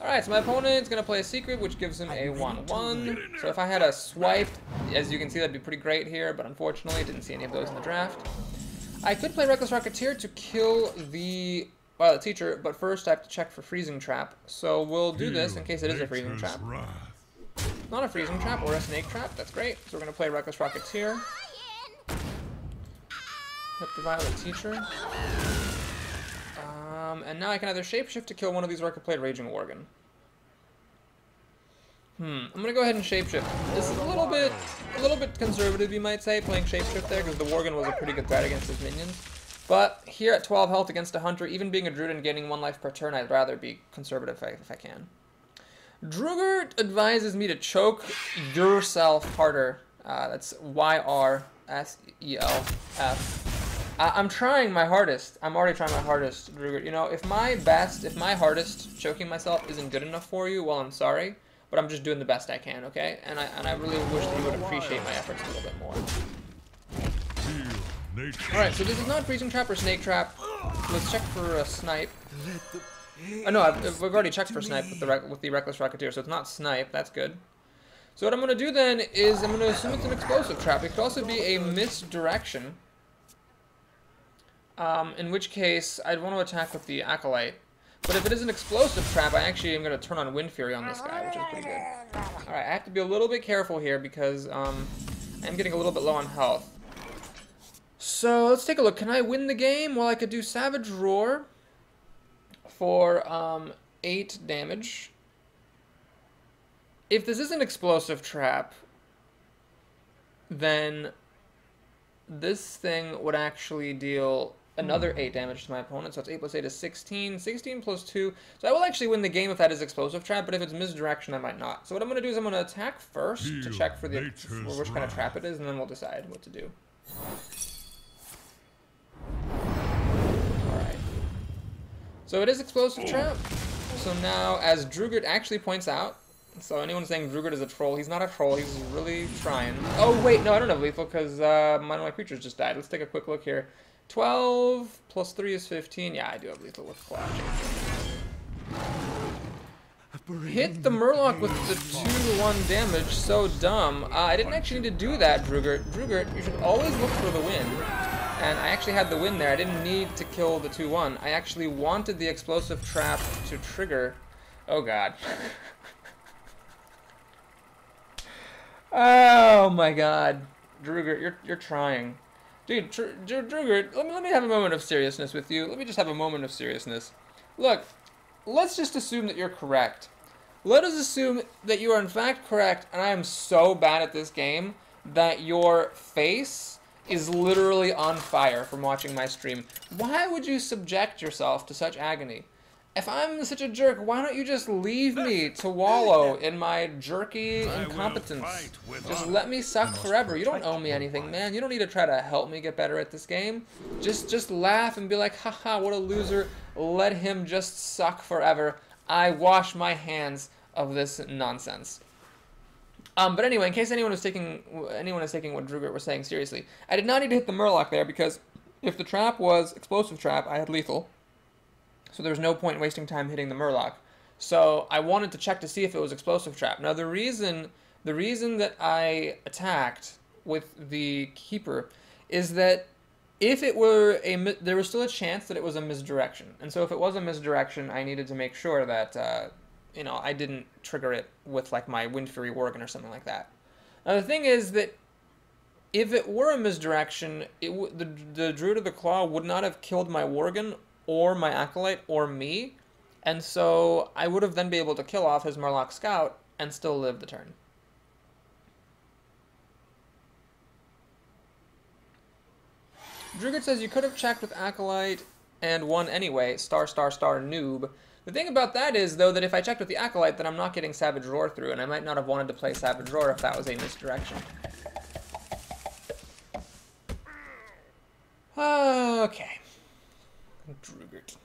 Alright, so my opponent's going to play a secret, which gives him a 1-1. So if I had a swipe, as you can see, that'd be pretty great here, but unfortunately, didn't see any of those in the draft. I could play Reckless Rocketeer to kill the Violet Teacher, but first I have to check for Freezing Trap. So we'll do this in case it is a Freezing Trap. Not a Freezing Trap or a Snake Trap, that's great. So we're going to play Reckless Rocketeer. Hit the Violet Teacher. And now I can either Shapeshift to kill one of these, or I could play Raging Worgen. I'm gonna go ahead and Shapeshift. This is a little bit conservative, you might say, playing Shapeshift there, because the Worgen was a pretty good threat against his minions. But here at 12 health against a Hunter, even being a Druid and gaining 1 life per turn, I'd rather be conservative if I can. Drugert advises me to choke yourself harder. That's YRSELF. I'm trying my hardest. I'm already trying my hardest, Drugert. You know, if my hardest choking myself isn't good enough for you, well, I'm sorry. But I'm just doing the best I can, okay? And I really wish that you would appreciate my efforts a little bit more. Alright, so this is not Freezing Trap or Snake Trap. Let's check for a Snipe. Oh no, we've already checked for Snipe with the Reckless Rocketeer, so it's not Snipe. That's good. So what I'm going to do then is I'm going to assume it's an Explosive Trap. It could also be a Misdirection. In which case, I'd want to attack with the Acolyte. But if it is an Explosive Trap, I actually am going to turn on Wind Fury on this guy, which is pretty good. Alright, I have to be a little bit careful here because I'm getting a little bit low on health. So, let's take a look. Can I win the game? Well, I could do Savage Roar for 8 damage. If this is an Explosive Trap, then this thing would actually deal another 8 damage to my opponent, so it's 8 plus 8 is 16. 16 plus 2. So I will actually win the game if that is Explosive Trap, but if it's Misdirection, I might not. So what I'm going to do is I'm going to attack first to check for which kind of trap it is, and then we'll decide what to do. Alright. So it is Explosive Trap. So now, as Drugert actually points out, so anyone saying Drugert is a troll, he's not a troll, he's really trying. Oh wait, no, I don't have lethal because one of my creatures just died. Let's take a quick look here. 12 plus 3 is 15. Yeah, I do have lethal with Claw. Hit the Murloc with the 2-1 damage. So dumb. I didn't actually need to do that, Drugert. Drugert, you should always look for the win. And I actually had the win there. I didn't need to kill the 2-1. I actually wanted the Explosive Trap to trigger. Oh god. Oh my god. Drugert, you're trying. Dude, Drugert, let me have a moment of seriousness with you. Let me just have a moment of seriousness. Look, let's just assume that you're correct. Let us assume that you are in fact correct, and I am so bad at this game that your face is literally on fire from watching my stream. Why would you subject yourself to such agony? If I'm such a jerk, why don't you just leave me to wallow in my jerky incompetence? Just let me suck forever. You don't owe me anything, man. You don't need to try to help me get better at this game. Just laugh and be like, haha, what a loser. Let him just suck forever. I wash my hands of this nonsense. But anyway, in case anyone is taking what Drugert was saying seriously, I did not need to hit the Murloc there because if the trap was Explosive Trap, I had lethal. So there's no point in wasting time hitting the Murloc. So I wanted to check to see if it was Explosive Trap. Now the reason that I attacked with the Keeper is that if it were there was still a chance that it was a misdirection. And so if it was a misdirection, I needed to make sure that you know, I didn't trigger it with like my Wind Fury Worgen or something like that. Now the thing is that if it were a misdirection, the Druid of the Claw would not have killed my Worgen or my Acolyte, or me, and so I would have then been able to kill off his Murloc Scout and still live the turn. Drugert says you could have checked with Acolyte and won anyway, **** noob. The thing about that is, though, that if I checked with the Acolyte, then I'm not getting Savage Roar through, and I might not have wanted to play Savage Roar if that was a misdirection. Okay. Drugert.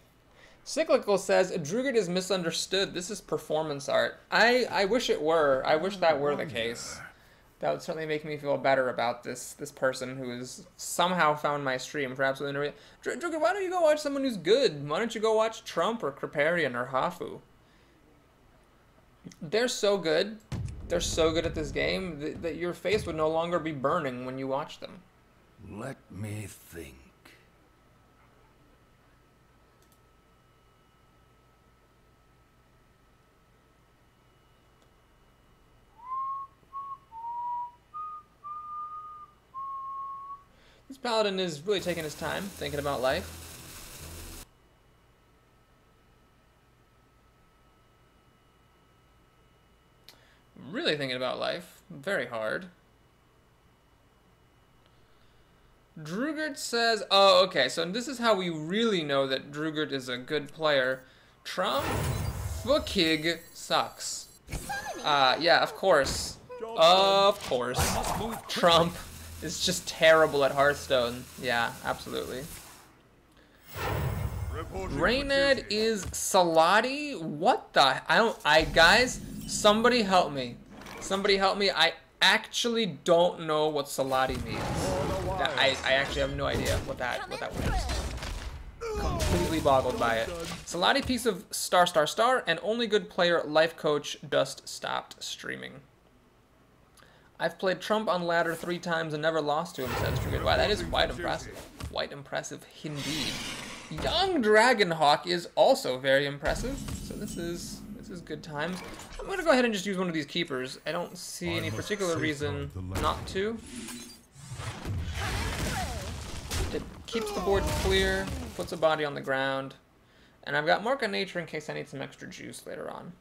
Cyclical says, Drugert is misunderstood. This is performance art. I wish it were. I wish that were the case. That would certainly make me feel better about this person who has somehow found my stream for absolutely no reason. Drugert, why don't you go watch someone who's good? Why don't you go watch Trump or Kriparian or Hafu? They're so good. They're so good at this game that your face would no longer be burning when you watch them. Let me think. This paladin is really taking his time, thinking about life. Really thinking about life. Very hard. Drugert says, oh, okay, so this is how we really know that Drugert is a good player. Trump Fukig sucks. Yeah, of course. Of course. Trump is just terrible at Hearthstone. Yeah, absolutely. Reynad is Salati? What the? Guys, somebody help me. Somebody help me. I actually don't know what Salati means. I actually have no idea what that means. Completely boggled by it. Salati piece of ****, and only good player life coach just stopped streaming. I've played Trump on ladder 3 times and never lost to him, says Trigger. Wow, that is quite impressive. Quite impressive indeed. Young Dragonhawk is also very impressive. So this is good times. I'm gonna go ahead and just use one of these keepers. I don't see any particular reason not to. It keeps the board clear, puts a body on the ground, and I've got Mark of Nature in case I need some extra juice later on.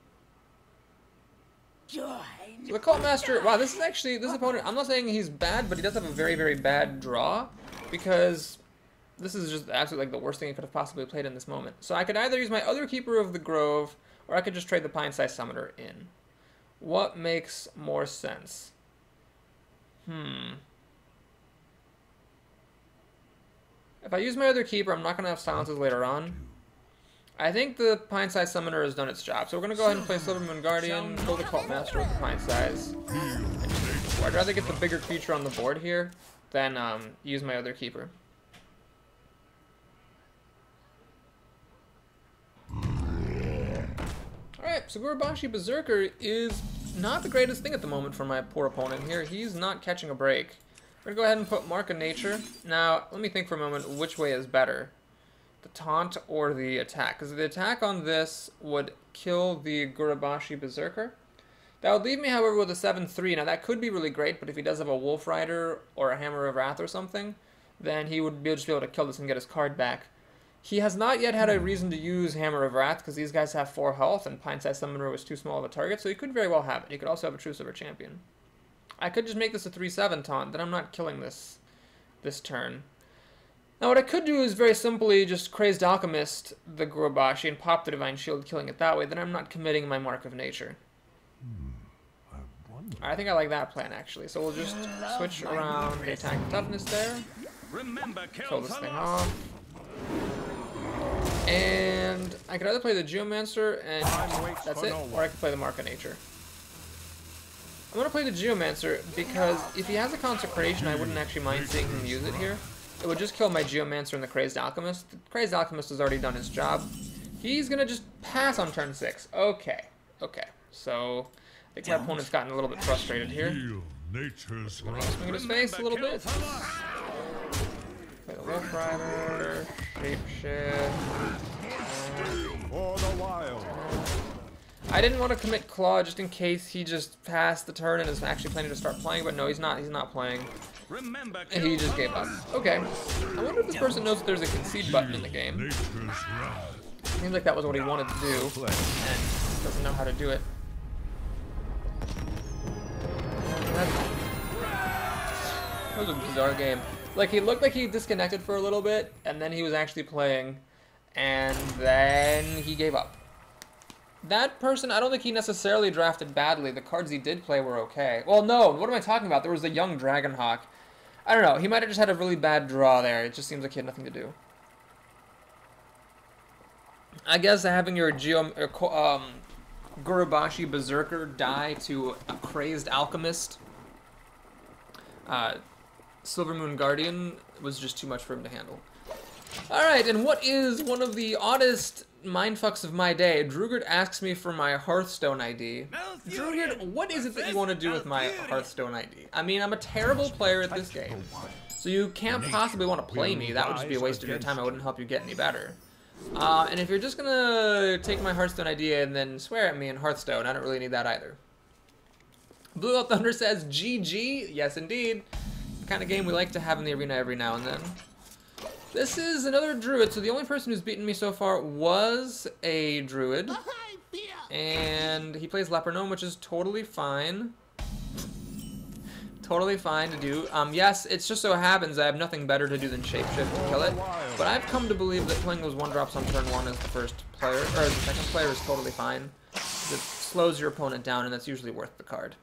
So the Cult Master, wow, this opponent, I'm not saying he's bad, but he does have a very, very bad draw, because this is just absolutely like the worst thing I could have possibly played in this moment. So I could either use my other Keeper of the Grove, or I could just trade the Pine-Sized Summoner in. What makes more sense? If I use my other Keeper, I'm not going to have silences later on. I think the Pine-Sized Summoner has done its job. So we're going to go ahead and play Silvermoon Guardian, kill the Cult Master with the Pine-Size. I'd rather get the bigger creature on the board here than use my other Keeper. Alright, so Gurubashi Berserker is not the greatest thing at the moment for my poor opponent here. He's not catching a break. We're going to go ahead and put Mark of Nature. Now, let me think for a moment which way is better. The taunt or the attack? Because the attack on this would kill the Gurubashi Berserker. That would leave me, however, with a 7-3. Now, that could be really great, but if he does have a Wolf Rider or a Hammer of Wrath or something, then he would just be able to kill this and get his card back. He has not yet had a reason to use Hammer of Wrath, because these guys have 4 health, and Pine-Sized Summoner was too small of a target, so he could very well have it. He could also have a True Silver Champion. I could just make this a 3-7 taunt, then I'm not killing this turn. Now what I could do is very simply just Crazed Alchemist the Gurubashi and pop the Divine Shield, killing it that way, then I'm not committing my Mark of Nature. I think I like that plan, actually. So we'll just switch around the attack and toughness there. Kill this thing off. And I could either play the Geomancer and that's it, or I could play the Mark of Nature. I'm going to play the Geomancer because if he has a Consecration, I wouldn't actually mind seeing him use it here. It would just kill my Geomancer and the Crazed Alchemist. The Crazed Alchemist has already done his job. He's going to just pass on turn 6. Okay. So I think my opponent's gotten a little bit frustrated here. Nature's Swing at his face a little bit. Play the Wolf Rider, Shapeshift. for the wild. I didn't want to commit Claw just in case he just passed the turn and is actually planning to start playing, but no, he's not. He's not playing. And he just gave up. Okay. I wonder if this person knows that there's a concede button in the game. Seems like that was what he wanted to do, and doesn't know how to do it. That was a bizarre game. Like, he looked like he disconnected for a little bit, and then he was actually playing, and then he gave up. That person, I don't think he necessarily drafted badly. The cards he did play were okay. Well, no, what am I talking about? There was a young Dragonhawk. I don't know, he might have just had a really bad draw there. It just seems like he had nothing to do. I guess having your Gurubashi Berserker die to a Crazed Alchemist, Silvermoon Guardian, was just too much for him to handle. Alright, and what is one of the oddest mindfucks of my day? Drugert asks me for my Hearthstone ID. Drugert, what is it that you want to do with my Hearthstone ID? I mean, I'm a terrible player at this game. So you can't possibly want to play me. That would just be a waste of your time. I wouldn't help you get any better. And if you're just gonna take my Hearthstone ID and then swear at me in Hearthstone, I don't really need that either. Blue Out Thunder says, GG. Yes, indeed. The kind of game we like to have in the arena every now and then. This is another druid, so the only person who's beaten me so far was a druid. And he plays Leper Gnome, which is totally fine. Totally fine to do. Yes, it just so happens I have nothing better to do than shapeshift to kill it. But I've come to believe that playing those 1-drops on turn 1 as the first player, or the second player, is totally fine. It slows your opponent down, and that's usually worth the card.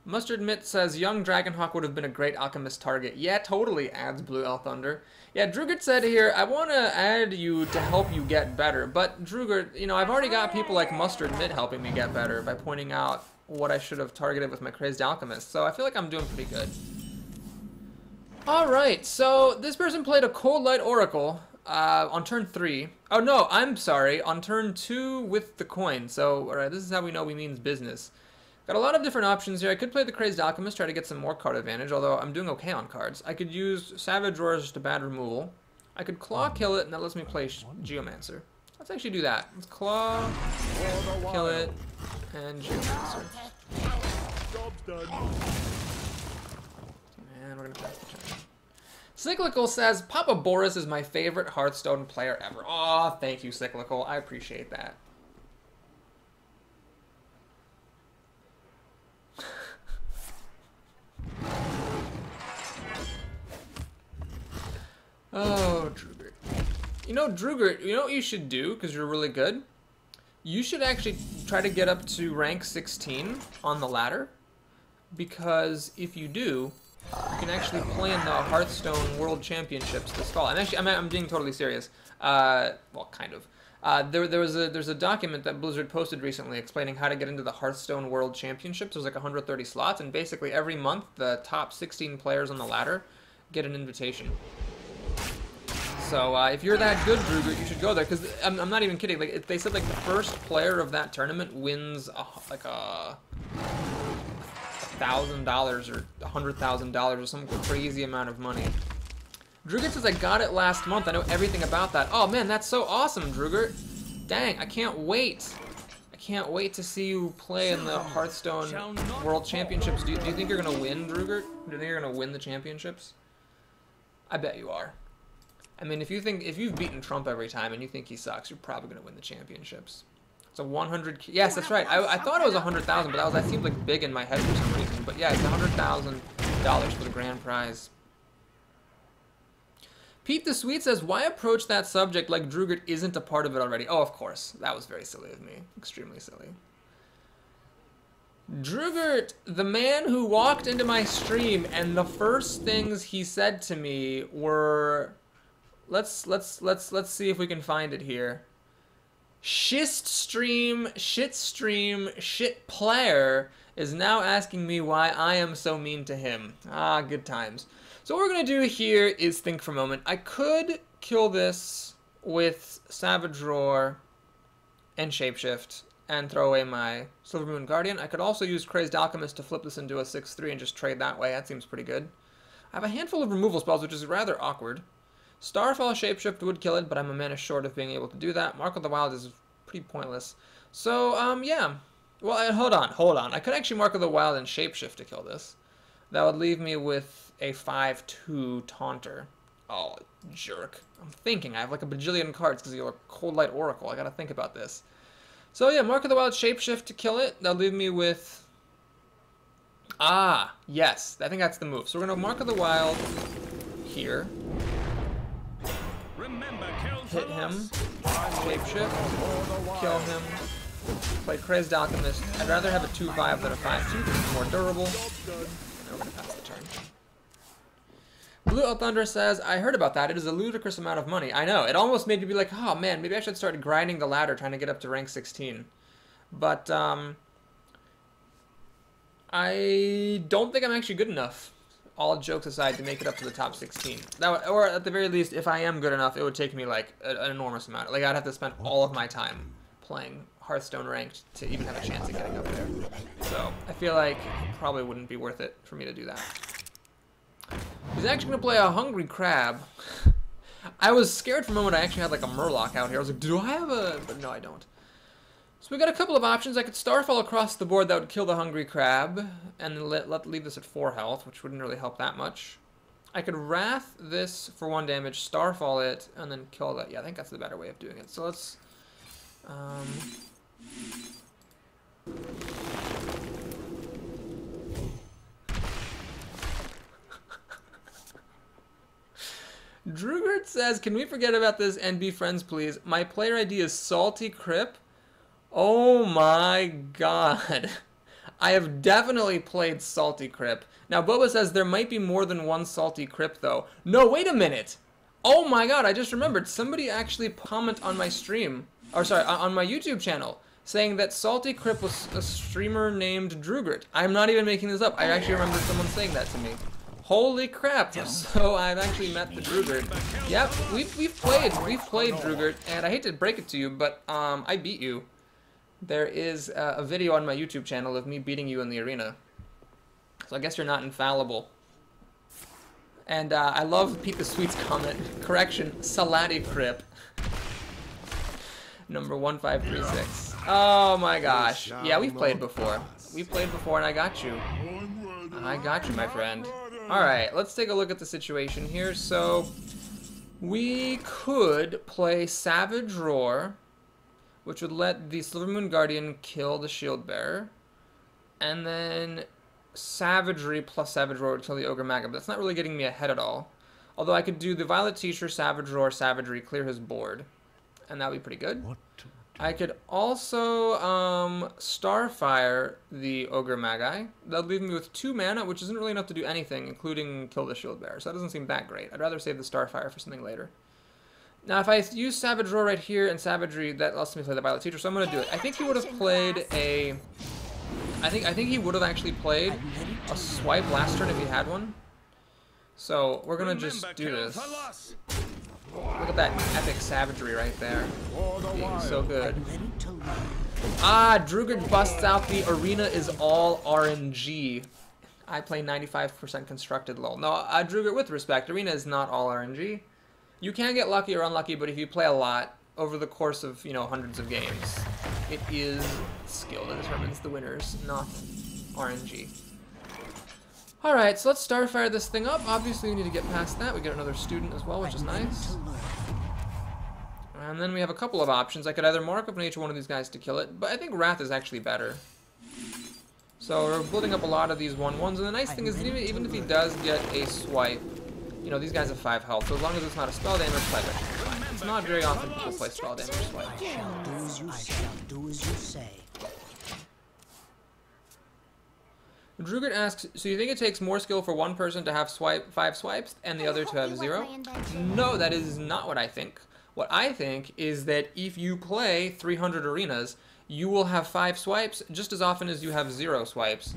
Mustard Mitt says, young Dragonhawk would have been a great alchemist target. Yeah, totally, adds Blue Elf Thunder. Yeah, Drugert said here, I want to add you to help you get better. But Drugert, you know, I've already got people like Mustard Mitt helping me get better by pointing out what I should have targeted with my Crazed Alchemist. So I feel like I'm doing pretty good. Alright, so this person played a Cold Light Oracle on turn 3. Oh no, I'm sorry, on turn 2 with the coin. So, alright, this is how we know we means business. Got a lot of different options here. I could play the Crazed Alchemist, try to get some more card advantage, although I'm doing okay on cards. I could use Savage Roars to bad removal. I could Claw kill it, and that lets me play Geomancer. Let's actually do that. Let's Claw, kill it, and Geomancer. Job's done. And we're gonna pass the turn. Cyclical says, Papa Boris is my favorite Hearthstone player ever. Aw, thank you, Cyclical. I appreciate that. Oh, Drugert. You know, Drugert, you know what you should do, because you're really good? You should actually try to get up to rank 16 on the ladder, because if you do, you can actually play in the Hearthstone World Championships this fall. I'm being totally serious. Well, kind of. There's a document that Blizzard posted recently explaining how to get into the Hearthstone World Championships. There's like 130 slots, and basically every month the top 16 players on the ladder get an invitation. So if you're that good, Drugert, you should go there, because I'm not even kidding. Like they said, like the first player of that tournament wins like a $1,000 or $100,000 or some crazy amount of money. Drugert says, I got it last month. I know everything about that. Oh man, that's so awesome, Drugert. Dang, I can't wait. I can't wait to see you play in the Hearthstone World Championships. Do you think you're gonna win, Drugert? Do you think you're gonna win the championships? I bet you are. I mean, if you've beaten Trump every time and you think he sucks, you're probably gonna win the championships. It's a 100. Yes, that's right. I thought it was 100,000, but that seemed like big in my head for some reason. But yeah, it's $100,000 for the grand prize. Pete the Sweet says, why approach that subject like Drugert isn't a part of it already? Oh, of course. That was very silly of me. Extremely silly. Drugert, the man who walked into my stream and the first things he said to me were, let's see if we can find it here. SHISTEST, shit PLAER is now asking me why I am so mean to him. Ah, good times. So what we're going to do here is think for a moment. I could kill this with Savage Roar and Shapeshift and throw away my Silver Moon Guardian. I could also use Crazed Alchemist to flip this into a 6/3 and just trade that way. That seems pretty good. I have a handful of removal spells, which is rather awkward. Starfall Shapeshift would kill it, but I'm a mana short of being able to do that. Mark of the Wild is pretty pointless. So, yeah. Well, hold on. I could actually Mark of the Wild and Shapeshift to kill this. That would leave me with a 5/2 Taunter. Oh, jerk. I'm thinking. I have like a bajillion cards because you're a Cold Light Oracle. I gotta think about this. So, yeah, Mark of the Wild Shapeshift to kill it. That'll leave me with... Ah, yes. I think that's the move. So we're gonna Mark of the Wild here. Hit him, Shapeshift, kill him, play Crazed Alchemist. I'd rather have a 2/5 than a 5/2 because it's more durable. And we're going to pass the turn. Blue Out Thunder says, I heard about that. It is a ludicrous amount of money. I know. It almost made me be like, oh man, maybe I should start grinding the ladder trying to get up to rank 16. But, I don't think I'm actually good enough. all jokes aside, to make it up to the top 16. Or at the very least, if I am good enough, it would take me like an enormous amount. Like I'd have to spend all of my time playing Hearthstone ranked to even have a chance at getting up there. So I feel like it probably wouldn't be worth it for me to do that. He's actually going to play a Hungry Crab. I was scared for a moment I actually had like a Murloc out here. I was like, do I have a... But no, I don't. So we got a couple of options. I could Starfall across the board. That would kill the Hungry Crab. And then leave this at 4 health, which wouldn't really help that much. I could Wrath this for 1 damage, Starfall it, and then kill that. Yeah, I think that's the better way of doing it. So let's... Drugert says, can we forget about this and be friends, please? My player ID is Salty Crip. Oh my god. I have definitely played Salty Crip. Now, Boba says there might be more than one Salty Crip, though. No, wait a minute. Oh my god, I just remembered. Somebody actually commented on my stream, or sorry, on my YouTube channel, saying that Salty Crip was a streamer named Drugert. I'm not even making this up. I actually remember someone saying that to me. Holy crap! So I've actually met the Drugert. Yep, we've played Drugert, and I hate to break it to you, but I beat you. There is a video on my YouTube channel of me beating you in the arena. So I guess you're not infallible. And I love Pete the Sweet's comment. Correction, Salati Crip. Number 1536. Oh my gosh. Yeah, we've played before. We played before and I got you. I got you, my friend. Alright, let's take a look at the situation here. So, we could play Savage Roar, which would let the Silvermoon Guardian kill the Shield Bearer. And then Savagery plus Savage Roar would kill the Ogre Maga, but that's not really getting me ahead at all. Although I could do the Violet Teacher, Savage Roar, Savagery, clear his board. And that would be pretty good. I could also Starfire the Ogre Magi. That'll leave me with 2 mana, which isn't really enough to do anything, including kill the Shield Bearer. So that doesn't seem that great. I'd rather save the Starfire for something later. Now, if I use Savage Roar right here and Savagery, that lets me play the Violet Teacher, so I'm going to do it. I think he would have played a... I think he would have actually played a Swipe last turn if he had one. So we're going to just do this. Look at that epic savagery right there. Being so good. Ah, Drugert busts out the arena is all RNG. I play 95% constructed, lol. No, Drugert, with respect, arena is not all RNG. You can get lucky or unlucky, but if you play a lot over the course of, you know, hundreds of games, it is skill that determines the winners, not RNG. Alright, so let's Starfire this thing up. Obviously, we need to get past that. We get another student as well, which is nice. And then we have a couple of options. I could either Mark of Nature one of these guys to kill it, but I think Wrath is actually better. So we're building up a lot of these 1/1s, and the nice thing is even if he does get a swipe, you know, these guys have 5 health, so as long as it's not a spell damage swipe, that should be fine. It's not very often people play spell damage swipe. I shall do as you say. Drugert asks, so you think it takes more skill for one person to have 5 swipes and the other to have 0? No, that is not what I think. What I think is that if you play 300 arenas, you will have 5 swipes just as often as you have 0 swipes.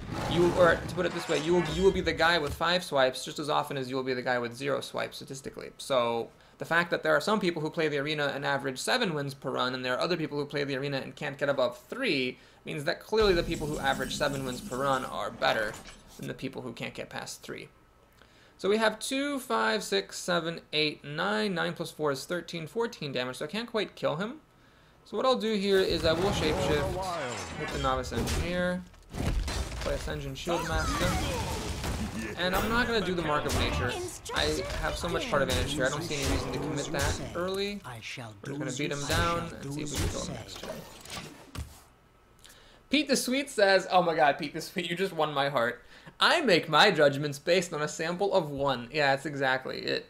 Or to put it this way, you will be the guy with 5 swipes just as often as you will be the guy with 0 swipes statistically. So the fact that there are some people who play the arena and average 7 wins per run, and there are other people who play the arena and can't get above 3, means that clearly the people who average 7 wins per run are better than the people who can't get past 3. So we have 2, 5, 6, 7, 8, 9. 9 plus 4 is 13, 14 damage, so I can't quite kill him. So what I'll do here is I will Shapeshift, hit the Novice Engineer, play Ascension Shield Master, and I'm not going to do the Mark of Nature. I have so much card advantage here, I don't see any reason to commit that early. We're just going to beat him down and see if we can kill him next turn. Pete the Sweet says, oh my god, Pete the Sweet, you just won my heart. I make my judgments based on a sample of 1. Yeah, that's exactly it.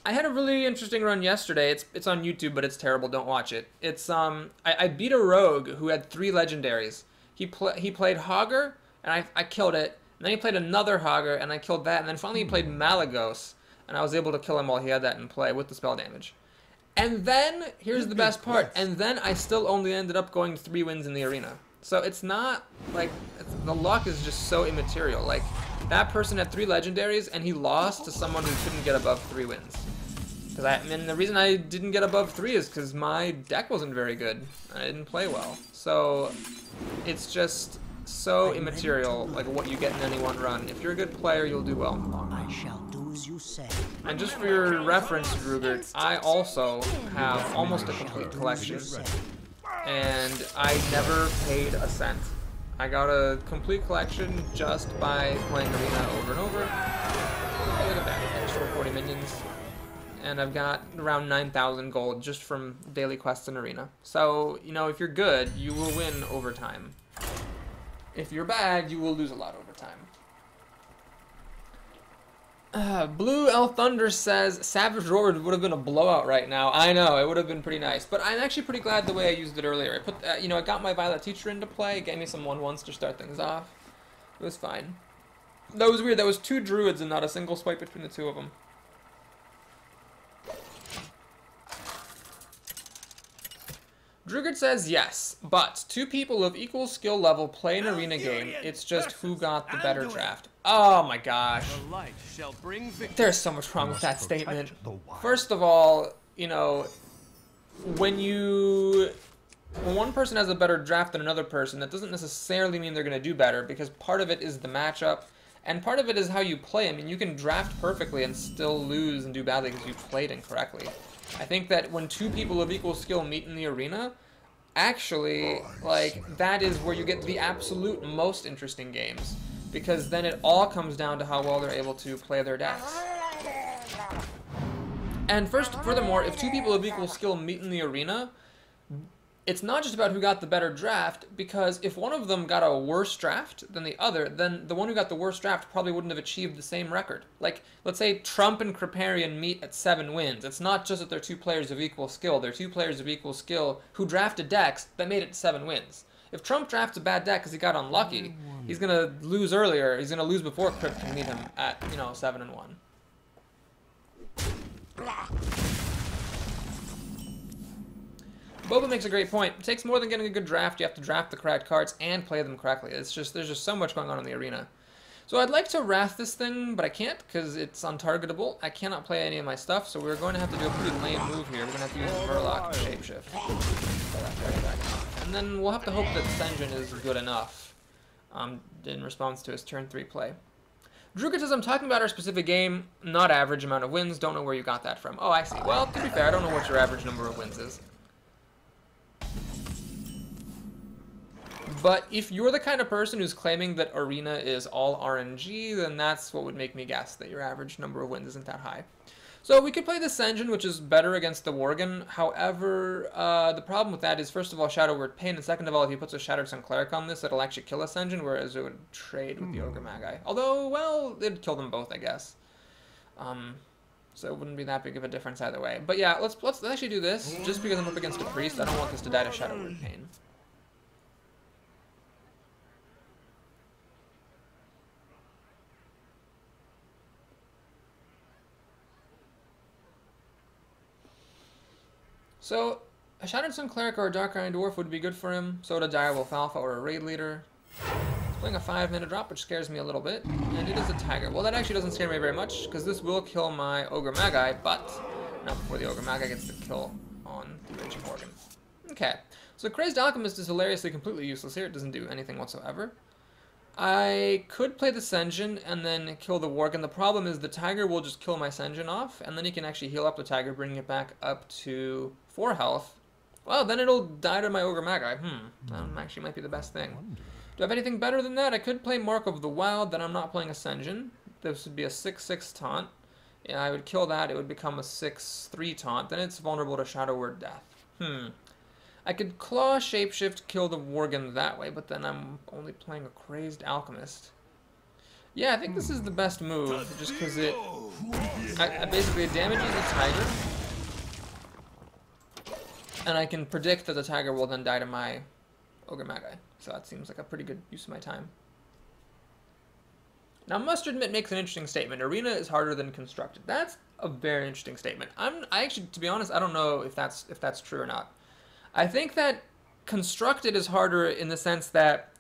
I had a really interesting run yesterday. It's on YouTube, but it's terrible. Don't watch it. It's I beat a rogue who had 3 legendaries. He played Hogger, and I killed it. And then he played another Hogger, and I killed that. And then finally he played Malagos, and I was able to kill him while he had that in play with the spell damage. And then, here's the best part, and then I still only ended up going 3 wins in the arena. So it's not, like, the luck is just so immaterial. Like, that person had 3 legendaries, and he lost to someone who couldn't get above 3 wins. And the reason I didn't get above 3 is because my deck wasn't very good. I didn't play well. So it's just so immaterial, like what you get in any one run. If you're a good player, you'll do well. I shall do as you say. And just for your reference, Drugert, I also have almost a complete collection, and I never paid a cent. I got a complete collection just by playing Arena over and over. Oh, look at that, extra 40 minions. And I've got around 9,000 gold just from daily quests in Arena. So, you know, if you're good, you will win over time. If you're bad, you will lose a lot over time. Blue L Thunder says, Savage Roar would have been a blowout right now. I know, it would have been pretty nice. But I'm actually pretty glad the way I used it earlier. I put, you know, I got my Violet Teacher into play, gave me some 1/1s to start things off. It was fine. That was weird, that was 2 druids and not a single swipe between the 2 of them. Drugert says yes, but 2 people of equal skill level play an arena game. It's just who got the better draft. Oh my gosh. The light shall bring victory. There's so much wrong with that statement. First of all, you know, when one person has a better draft than another person, that doesn't necessarily mean they're going to do better, because part of it is the matchup, and part of it is how you play. I mean, you can draft perfectly and still lose and do badly because you played incorrectly. I think that when 2 people of equal skill meet in the arena, actually, like, that is where you get the absolute most interesting games. Because then it all comes down to how well they're able to play their decks. And furthermore, if 2 people of equal skill meet in the arena, it's not just about who got the better draft, because if one of them got a worse draft than the other, then the one who got the worst draft probably wouldn't have achieved the same record. Like, let's say Trump and Kriparian meet at 7 wins. It's not just that they're 2 players of equal skill. They're 2 players of equal skill who drafted decks that made it to 7 wins. If Trump drafts a bad deck because he got unlucky, he's going to lose earlier. He's going to lose before Krip can meet him at, you know, 7-1. Boba makes a great point. It takes more than getting a good draft. You have to draft the correct cards and play them correctly. It's just, there's just so much going on in the arena. So I'd like to wrath this thing, but I can't because it's untargetable. I cannot play any of my stuff, so we're going to have to do a pretty lame move here. We're going to have to use Verloc and Shapeshift. And then we'll have to hope that Senjin is good enough in response to his turn 3 play. Drugert says, I'm talking about our specific game, not average amount of wins. Don't know where you got that from. Oh, I see. Well, to be fair, I don't know what your average number of wins is. But if you're the kind of person who's claiming that Arena is all RNG, then that's what would make me guess that your average number of wins isn't that high. So we could play the Senjin, which is better against the Worgen. However, the problem with that is, first of all, Shadow Word Pain, and second of all, if he puts a Shattered Sun Cleric on this, it'll actually kill a Senjin, whereas it would trade with the Ogre Magi. Although, well, it'd kill them both, I guess. So it wouldn't be that big of a difference either way. But yeah, let's actually do this, just because I'm up against a Priest. I don't want this to die to Shadow Word Pain. So, a Shattered Sun Cleric or a Dark Iron Dwarf would be good for him. So would a Direwolf Alpha or a Raid Leader. He's playing a 5-mana drop, which scares me a little bit. And it is a Tiger. Well, that actually doesn't scare me very much, because this will kill my Ogre Magi, but not before the Ogre Magi gets the kill on the Raging Worgen. Okay, so Crazed Alchemist is hilariously completely useless here. It doesn't do anything whatsoever. I could play the Senjin and then kill the Worgen. The problem is the Tiger will just kill my Senjin off, and then he can actually heal up the Tiger, bringing it back up to 4 health. Well, then it'll die to my Ogre Magi. Actually might be the best thing. Do I have anything better than that? I could play Mark of the Wild, then I'm not playing a Senjin. This would be a 6/6 taunt. Yeah, I would kill that. It would become a 6/3 taunt. Then it's vulnerable to Shadow Word Death. I could Claw, Shapeshift, kill the Worgen that way, but then I'm only playing a Crazed Alchemist. Yeah, I think this is the best move, just because it basically damages the Tiger, and I can predict that the Tiger will then die to my Ogre Magi. So that seems like a pretty good use of my time. Now, Mustard Mitt makes an interesting statement. Arena is harder than Constructed. That's a very interesting statement. I actually, to be honest, I don't know if that's true or not. I think that Constructed is harder in the sense that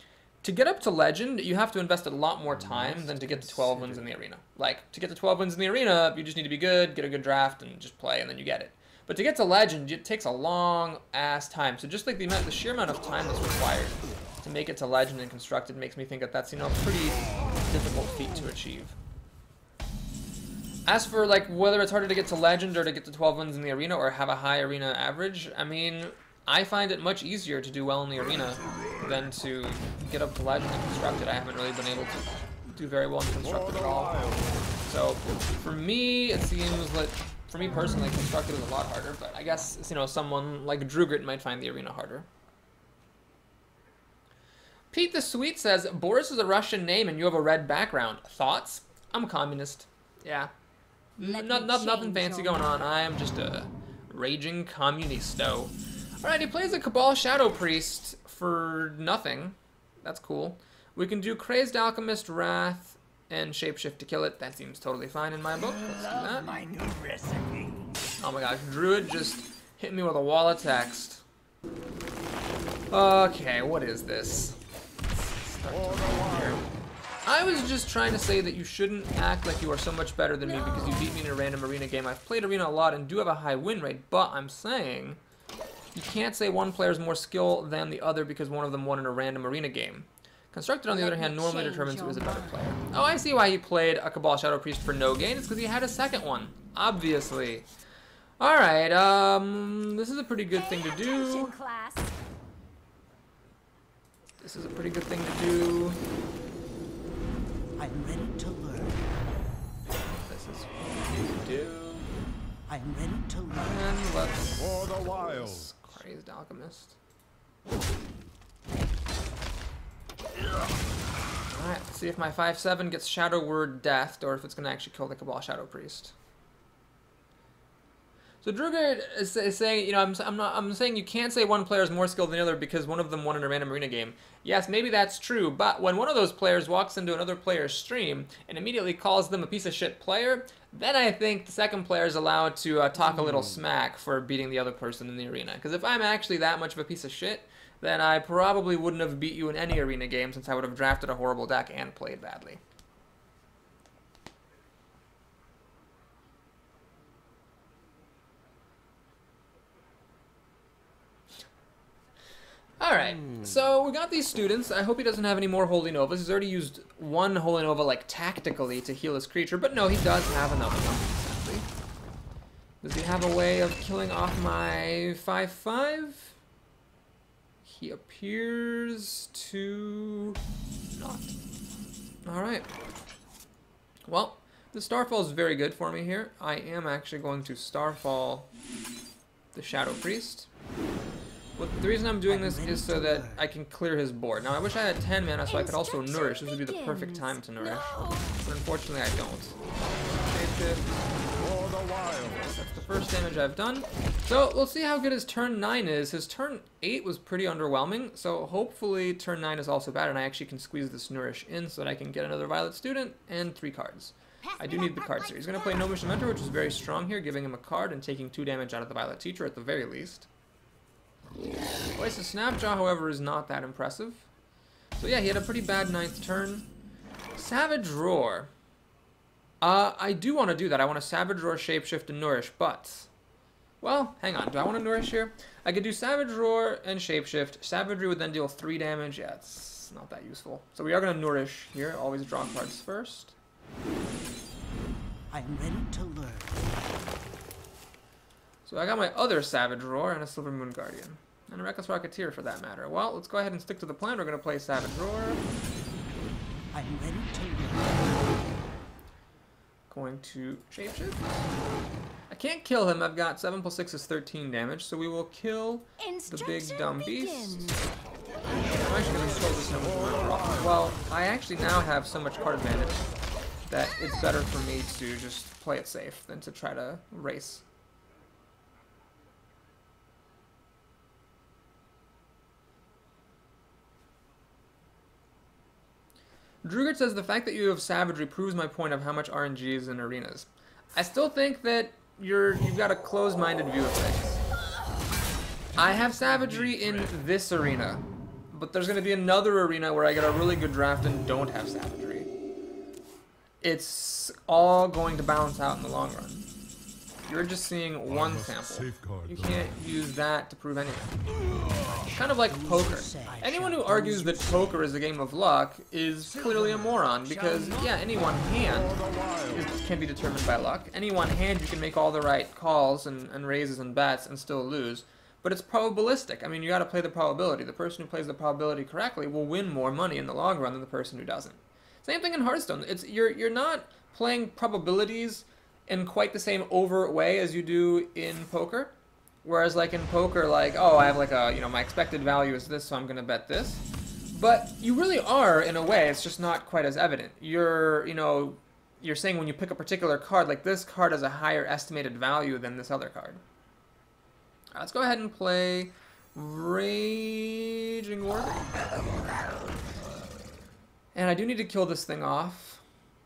to get up to Legend, you have to invest a lot more time than to get to 12 wins in the arena. Like, to get to 12 wins in the arena, you just need to be good, get a good draft, and just play, and then you get it. But to get to Legend, it takes a long-ass time. So just like the sheer amount of time that's required to make it to Legend and Constructed makes me think that that's, you know, a pretty difficult feat to achieve. As for, like, whether it's harder to get to Legend or to get to 12 wins in the arena or have a high arena average, I mean, I find it much easier to do well in the arena than to get up to Legend and Constructed. I haven't really been able to do very well in Constructed at all. So, for me, it seems like, for me personally, Constructed is a lot harder, but I guess, you know, someone like Drugert might find the arena harder. Pete the Sweet says, Boris is a Russian name and you have a red background. Thoughts? I'm a communist. Yeah. Nothing fancy going on. I am just a raging communisto. Alright, he plays a Cabal Shadow Priest for nothing. That's cool. We can do Crazed Alchemist, Wrath, and Shapeshift to kill it. That seems totally fine in my book. Let's do that. My new recipe. Oh my gosh, Druid just hit me with a wall of text. Okay, what is this? I was just trying to say that you shouldn't act like you are so much better than me because you beat me in a random arena game. I've played arena a lot and do have a high win rate, but I'm saying you can't say one player is more skill than the other because one of them won in a random arena game. Constructed, on the other hand, normally determines who is a better player. Oh, I see why he played a Cabal Shadow Priest for no gain. It's because he had a second one, obviously. Alright, this is a pretty good thing to do. This is a pretty good thing to do. I'm ready to learn. This is what we need to do. I'm ready to learn. And let's For the wild. this Crazed Alchemist. Alright, let's see if my 5/7 gets Shadow Word Deathed or if it's gonna actually kill the Cabal Shadow Priest. So Drugert is saying, you know, I'm saying you can't say one player is more skilled than the other because one of them won in a random arena game. Yes, maybe that's true, but when one of those players walks into another player's stream and immediately calls them a piece of shit player, then I think the second player is allowed to talk a little smack for beating the other person in the arena. Because if I'm actually that much of a piece of shit, then I probably wouldn't have beat you in any arena game since I would have drafted a horrible deck and played badly. Alright, so we got these students. I hope he doesn't have any more Holy Novas. He's already used one Holy Nova, like, tactically to heal his creature, but no, he does have another one, sadly. Does he have a way of killing off my 5/5? He appears to not. Alright. Well, the Starfall is very good for me here. I am actually going to Starfall the Shadow Priest. Well, the reason I'm doing this is so that I can clear his board. Now, I wish I had 10 mana so I could also nourish. This would be the perfect time to nourish. But unfortunately, I don't. That's the first damage I've done. So, we'll see how good his turn 9 is. His turn 8 was pretty underwhelming, so hopefully turn 9 is also bad, and I actually can squeeze this nourish in so that I can get another Violet Student and 3 cards. I do need the cards here. He's going to play Gnomish Mentor, which is very strong here, giving him a card and taking 2 damage out of the Violet Teacher at the very least. Oasis Snapjaw, however, is not that impressive. So yeah, he had a pretty bad 9th turn. Savage Roar. I do want to do that. I want to Savage Roar, Shapeshift, and Nourish, but... Well, hang on. Do I want to Nourish here? I could do Savage Roar and Shapeshift. Savagery would then deal 3 damage. Yeah, it's not that useful. So we are going to Nourish here. Always draw cards first. I'm ready to learn. So I got my other Savage Roar and a Silver Moon Guardian. And a Reckless Rocketeer for that matter. Well, let's go ahead and stick to the plan. We're going to play Savage Roar. I'm ready to learn. Going to Shapeshift. I can't kill him. I've got 7 plus 6 is 13 damage. So we will kill the big dumb beast. I'm actually going to control this number one. Well, I actually now have so much card advantage that it's better for me to just play it safe than to try to race. Drugert says the fact that you have Savagery proves my point of how much RNG is in arenas. I still think that you've got a closed-minded view of things. I have Savagery in this arena, But there's going to be another arena where I get a really good draft and don't have savagery. It's all going to balance out in the long run. You're just seeing one sample. You can't use that to prove anything. Kind of like poker. Anyone who argues that poker is a game of luck is clearly a moron, because yeah, any one hand can be determined by luck. Any one hand you can make all the right calls and raises and bets and still lose. But it's probabilistic. I mean, you got to play the probability. The person who plays the probability correctly will win more money in the long run than the person who doesn't. Same thing in Hearthstone. You're not playing probabilities in quite the same overt way as you do in poker. Whereas like in poker, like, oh, I have like a, my expected value is this, so I'm going to bet this. But you really are, in a way. It's just not quite as evident. You're saying when you pick a particular card, like this card has a higher estimated value than this other card. Let's go ahead and play Raging War. And I do need to kill this thing off.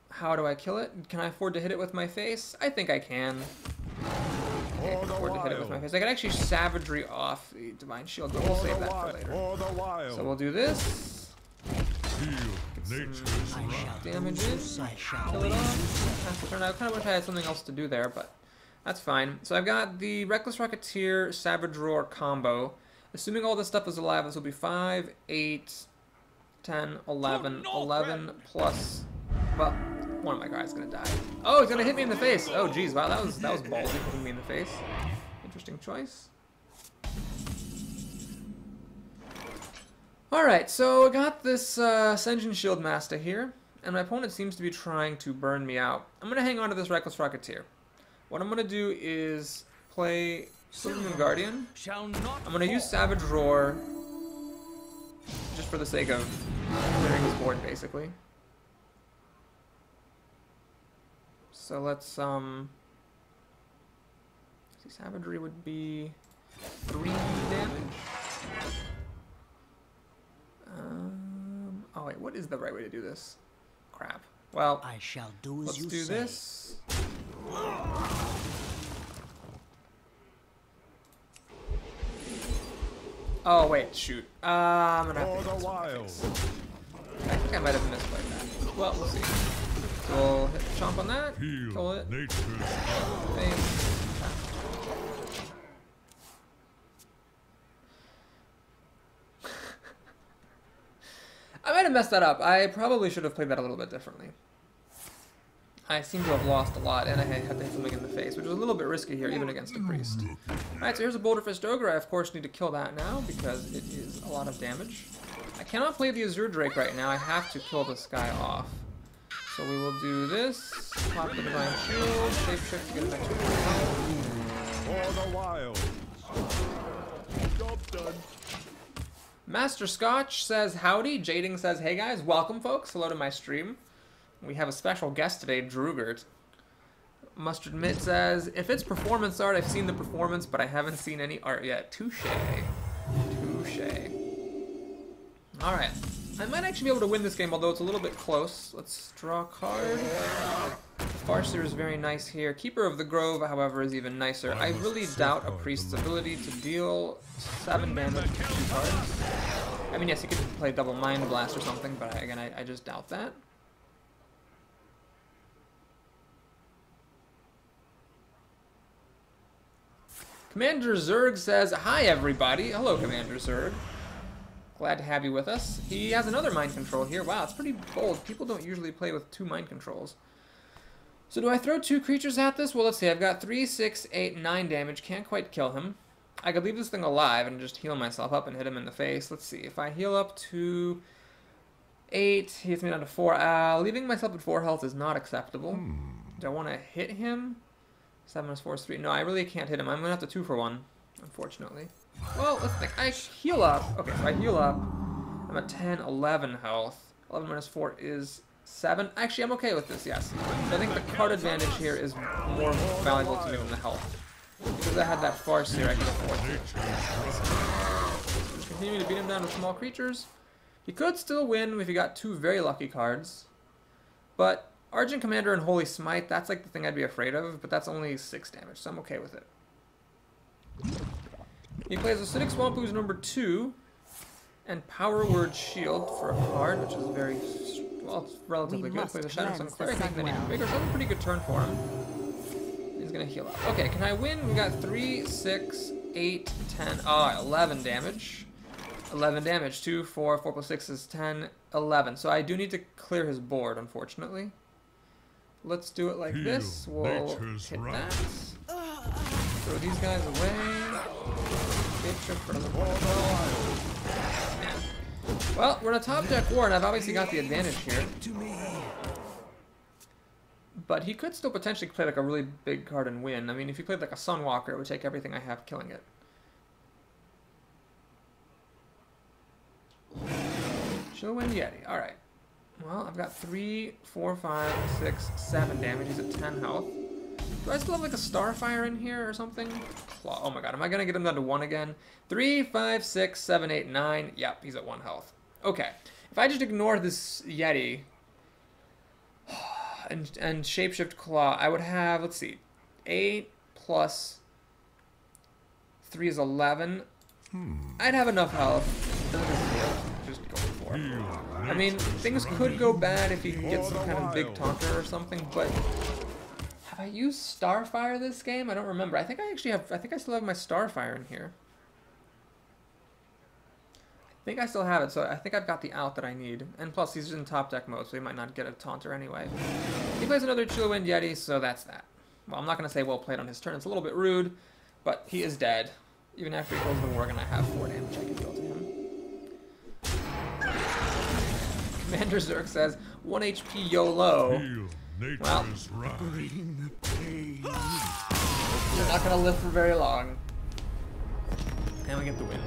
How do I kill it? Can I afford to hit it with my face? I think I can. I can afford to hit it with my face. I can actually savagery off the Divine Shield, but we'll save that for later. So we'll do this. Get some damage in. Kill it off. Pass the turn. I kind of wish I had something else to do there, but that's fine. So I've got the Reckless Rocketeer Savage Roar combo. Assuming all this stuff is alive, this will be 5, 8, 10, 11, 11 plus. Well, one of my guys is gonna die. Oh, he's gonna hit me in the face. Oh, geez, wow, that was ballsy, hitting me in the face. Interesting choice. All right, so I got this Ascension Shield Master here, and my opponent seems to be trying to burn me out. I'm gonna hang on to this Reckless Rocketeer. What I'm gonna do is play Silvermoon Guardian. I'm gonna use Savage Roar just for the sake of clearing his board, basically. So let's see, Savagery would be 3 damage. Oh wait, what is the right way to do this? Crap. Well, I shall do as let's you do say. this. Oh wait, shoot. I'm gonna have to hit this one in the face. I think I might have misplayed that. Well, we'll see. So we'll hit the chomp on that. Kill it. Face. I might have messed that up. I probably should have played that a little bit differently. I seem to have lost a lot, and I had to hit something in the face, which was a little bit risky here, even against a priest. Alright, so here's a Boulder Fist Ogre. I, of course, need to kill that now, because it is a lot of damage. I cannot play the Azure Drake right now. I have to kill this guy off. So we will do this. Pop the Divine Shield. Shapeshift to get an extra For the wild. Job's done. Master Scotch says howdy. Jading says hey guys. Welcome folks. Hello to my stream. We have a special guest today, Drugert. Mustard Mitt says, if it's performance art, I've seen the performance, but I haven't seen any art yet. Touche. Touche. Alright. I might actually be able to win this game, although it's a little bit close. Let's draw a card. Farseer is very nice here. Keeper of the Grove, however, is even nicer. I really doubt a priest's ability to deal 7 damage to 2 cards. I mean, yes, he could play double Mind Blast or something, but again, I just doubt that. Commander Zerg says, hi everybody. Hello, Commander Zerg. Glad to have you with us. He has another mind control here. Wow, it's pretty bold. People don't usually play with 2 mind controls. So do I throw 2 creatures at this? Well, let's see. I've got 3, 6, 8, 9 damage. Can't quite kill him. I could leave this thing alive and just heal myself up and hit him in the face. Let's see. If I heal up to 8, he hits me down to 4. Leaving myself at 4 health is not acceptable. Do I want to hit him? 7 is 4 is 3. No, I really can't hit him. I'm going to have to 2 for 1, unfortunately. Well, let's think. I heal up. Okay, so I heal up. I'm at 10, 11 health. 11 minus 4 is 7. Actually, I'm okay with this, yes. I think the card advantage here is more valuable to me than the health. Because I had that Farseer, I can afford to. Just continue to beat him down with small creatures. He could still win if he got 2 very lucky cards. But Argent Commander and Holy Smite, that's like the thing I'd be afraid of, but that's only 6 damage, so I'm okay with it. He plays Acidic Swamp, who's number 2. And Power Word Shield for a card, which is very, well, it's relatively good. Plays a Shadow Sun Cleric, making it even bigger. So that's a pretty good turn for him. He's gonna heal up. Okay, can I win? We got 3, 6, 8, 10. Oh, 11 damage. 11 damage. 2, 4, 4 plus 6 is 10, 11. So I do need to clear his board, unfortunately. Let's do it like this. We'll hit that. Throw these guys away. Well, we're in a top deck war, and I've obviously got the advantage here. But he could still potentially play like a really big card and win. I mean, if he played like a Sunwalker, it would take everything I have, killing it. Chillwind Yeti. Alright. Well, I've got 3, 4, 5, 6, 7 damage. He's at 10 health. Do I still have like a Starfire in here or something? Claw. Oh my god, am I gonna get him down to 1 again? 3, 5, 6, 7, 8, 9. Yep, he's at 1 health. Okay. If I just ignore this Yeti and Shapeshift Claw, I would have, let's see, 8 plus 3 is 11. I'd have enough health. Just go for it. I mean, things could go bad if he can get some kind of big taunter or something, but have I used Starfire this game? I don't remember. I think I actually have, I think I still have my Starfire in here. I think I still have it, so I think I've got the out that I need. And plus, he's in top deck mode, so he might not get a taunter anyway. He plays another Chillwind Yeti, so that's that. Well, I'm not going to say well played on his turn. It's a little bit rude, but he is dead. Even after he kills the Worg, and I have 4 damage I can deal to him. Commander Zerk says, 1 HP YOLO. Well, you're not going to live for very long. And we get the win.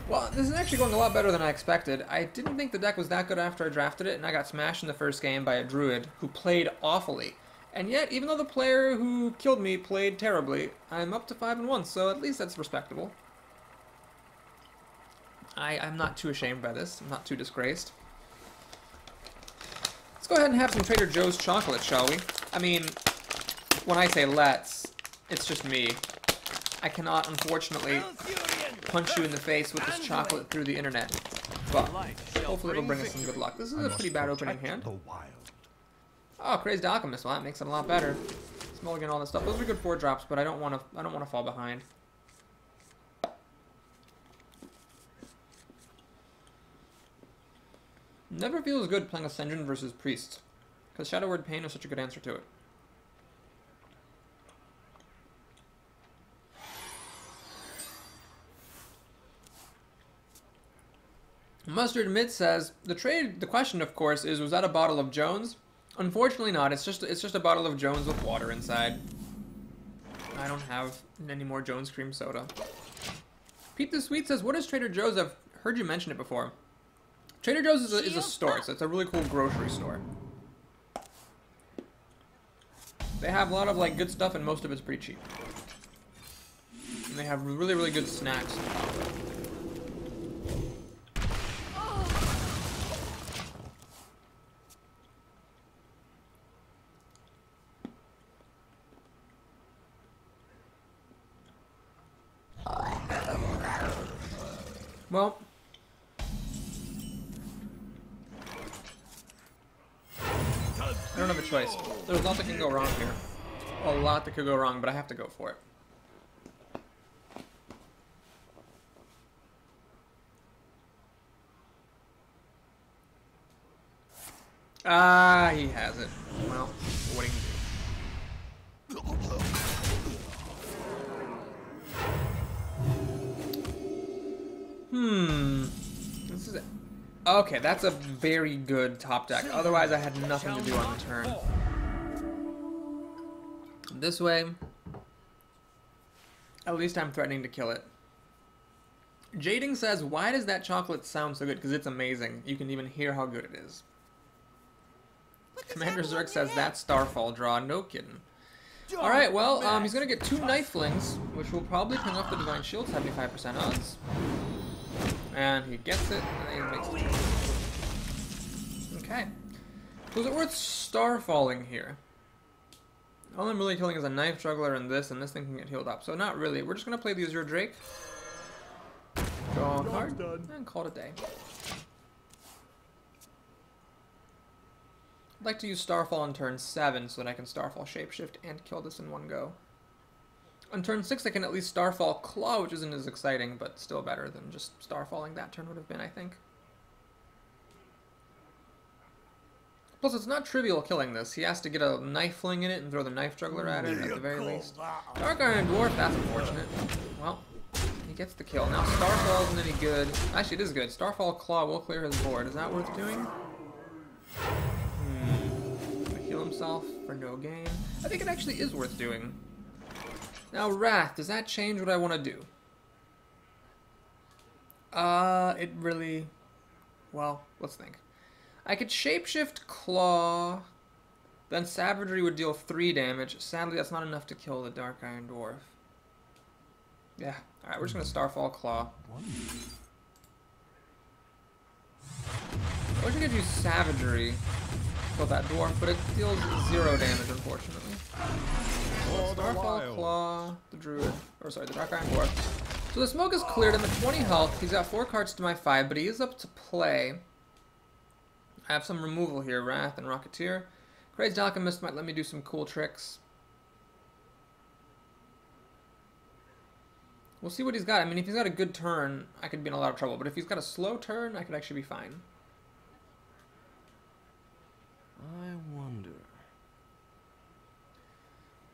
Well, this is actually going a lot better than I expected. I didn't think the deck was that good after I drafted it, and I got smashed in the first game by a Druid who played awfully. And yet, even though the player who killed me played terribly, I'm up to 5-1, so at least that's respectable. I'm not too ashamed by this. I'm not too disgraced. Let's go ahead and have some Trader Joe's chocolate, shall we? I mean, when I say let's, it's just me. I cannot, unfortunately, punch you in the face with this chocolate through the internet. But hopefully it'll bring us some good luck. This is a pretty bad opening hand. Oh, Crazed Alchemist. Well, that makes it a lot better. Mulligan, all this stuff. Those are good 4-drops, but I don't want to fall behind. Never feels good playing Ascension versus Priest, because Shadow Word Pain is such a good answer to it. Mustard Mid says the question, of course, is was that a bottle of Jones? Unfortunately not. It's just a bottle of Jones with water inside. I don't have any more Jones cream soda. Pete the Sweet says, what is Trader Joe's? I've heard you mention it before. Trader Joe's is a store, so it's a really cool grocery store. They have a lot of like good stuff, and most of it's pretty cheap. And they have really, really good snacks. Well, I don't have a choice. There's a lot that can go wrong here. A lot that could go wrong, but I have to go for it. Ah, he has it. Well, what do you do? This is it. Okay, that's a very good top deck. Otherwise, I had nothing to do on the turn. This way, at least I'm threatening to kill it. Jading says, why does that chocolate sound so good? Because it's amazing. You can even hear how good it is. Commander Zerk says, that Starfall draw. No kidding. Alright, well, he's going to get 2 Kniflings, which will probably ping off the Divine Shield, 75% odds. And he gets it, and he makes it. Okay. Was it worth Starfalling here? All I'm really killing is a Knife Juggler and this thing can get healed up. So not really. We're just going to play the Azure Drake. Draw a card and call it a day. I'd like to use Starfall on turn 7 so that I can Starfall Shapeshift and kill this in one go. On turn 6 I can at least Starfall Claw, which isn't as exciting, but still better than just Starfalling that turn would have been, I think. Plus, it's not trivial killing this. He has to get a Knife Fling in it and throw the Knife Juggler at it, at the very least. Dark Iron Dwarf, that's unfortunate. Well, he gets the kill. Now, Starfall isn't any good. Actually, it is good. Starfall Claw will clear his board. Is that worth doing? Heal himself for no gain. I think it actually is worth doing. Now, Wrath, does that change what I want to do? It really... Well, let's think. I could Shapeshift Claw, then Savagery would deal 3 damage. Sadly, that's not enough to kill the Dark Iron Dwarf. Yeah, alright, we're just going to Starfall Claw. I wish I could use Savagery to kill that Dwarf, but it deals 0 damage, unfortunately. Starfall Claw, the Druid, or sorry, the Dark Iron Dwarf. So the smoke is cleared, I'm at 20 health. He's got 4 cards to my 5, but he is up to play. I have some removal here, Wrath and Rocketeer. Crazed Alchemist might let me do some cool tricks. We'll see what he's got. I mean, if he's got a good turn, I could be in a lot of trouble. But if he's got a slow turn, I could actually be fine. I wonder.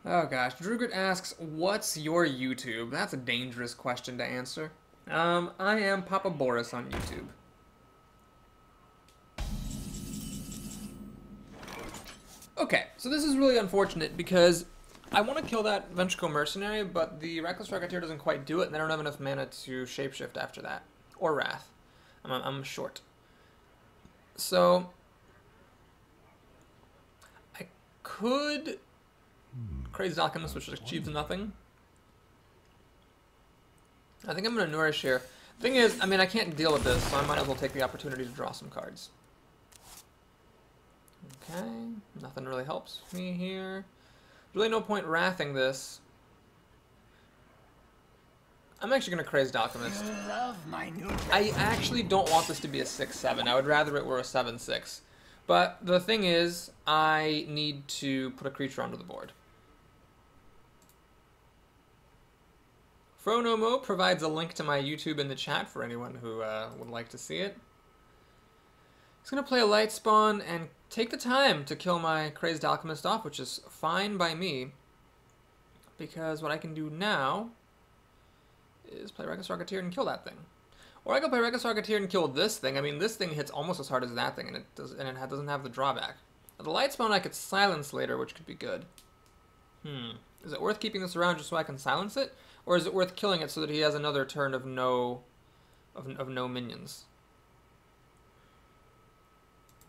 Oh gosh, Drugrit asks, what's your YouTube? That's a dangerous question to answer. I am Papa Boris on YouTube. Okay, so this is really unfortunate because I want to kill that Ventricle Mercenary, but the Reckless Rocketeer doesn't quite do it, and I don't have enough mana to Shapeshift after that. Or Wrath. I'm short. So, I could Crazed Alchemist, which achieves nothing. I think I'm going to Nourish here. Thing is, I mean, I can't deal with this, so I might as well take the opportunity to draw some cards. Okay, nothing really helps me here. Really no point wrathing this. I'm actually going to Crazed Alchemist. I actually don't want this to be a 6-7. I would rather it were a 7-6. But the thing is, I need to put a creature onto the board. Fronomo provides a link to my YouTube in the chat for anyone who would like to see it. He's going to play a Light Spawn and take the time to kill my Crazed Alchemist off, which is fine by me. Because what I can do now is play Reckless Rocketeer and kill that thing. Or I can play Reckless Rocketeer and kill this thing. I mean, this thing hits almost as hard as that thing, and it doesn't have the drawback. Now, the Light Spawn I could silence later, which could be good. Is it worth keeping this around just so I can silence it? Or is it worth killing it so that he has another turn of no minions?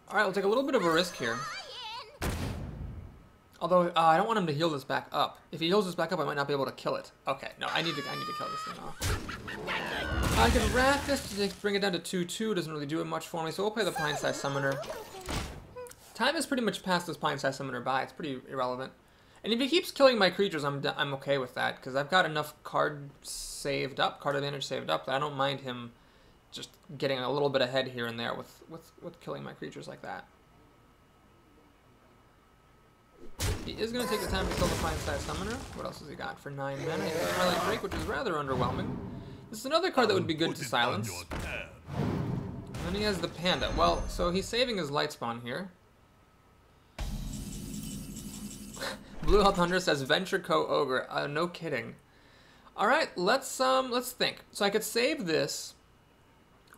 Alright, we'll take a little bit of a risk here. Although, I don't want him to heal this back up. If he heals this back up, I might not be able to kill it. Okay, no, I need to kill this thing off. I can Wrath this to bring it down to 2-2. Doesn't really do it much for me, so we'll play the Pine-Sized Summoner. Time has pretty much passed this Pine-Sized Summoner by. It's pretty irrelevant. And if he keeps killing my creatures, I'm okay with that, because I've got enough card advantage saved up, that I don't mind him just getting a little bit ahead here and there with killing my creatures like that. He is going to take the time to kill the Pine-Sized Summoner. What else has he got for 9 mana? He has Twilight Drake, which is rather underwhelming. This is another card that would be good to silence. And then he has the Panda. Well, so he's saving his Light Spawn here. Blue Hell Thunder says Venture Co. Ogre. No kidding. Alright, let's think. So I could save this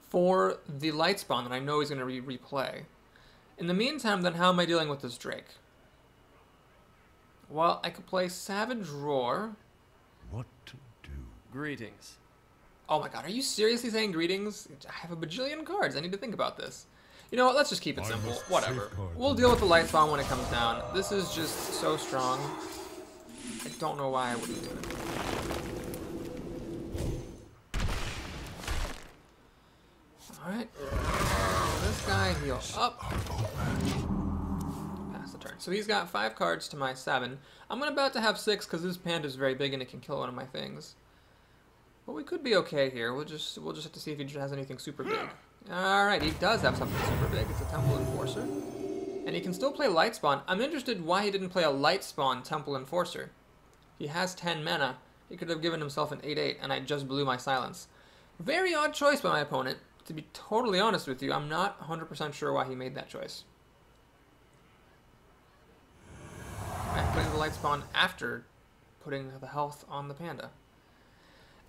for the Light Spawn that I know he's going to replay. In the meantime, then how am I dealing with this Drake? Well, I could play Savage Roar. What to do? Greetings. Oh my god, are you seriously saying greetings? I have a bajillion cards. I need to think about this. You know what, let's just keep it simple. Whatever. We'll deal with the Light Spawn when it comes down. This is just so strong. I don't know why I wouldn't do it. Alright. This guy heal up. Pass it turn. So he's got 5 cards to my 7. I'm about to have 6 because this panda is very big and it can kill one of my things. But we could be okay here. We'll just have to see if he has anything super big. Alright, he does have something super big. It's a Temple Enforcer. And he can still play Light Spawn. I'm interested why he didn't play a Light Spawn Temple Enforcer. He has 10 mana. He could have given himself an 8/8, and I just blew my silence. Very odd choice by my opponent. To be totally honest with you, I'm not 100% sure why he made that choice. I played the Light Spawn after putting the health on the panda.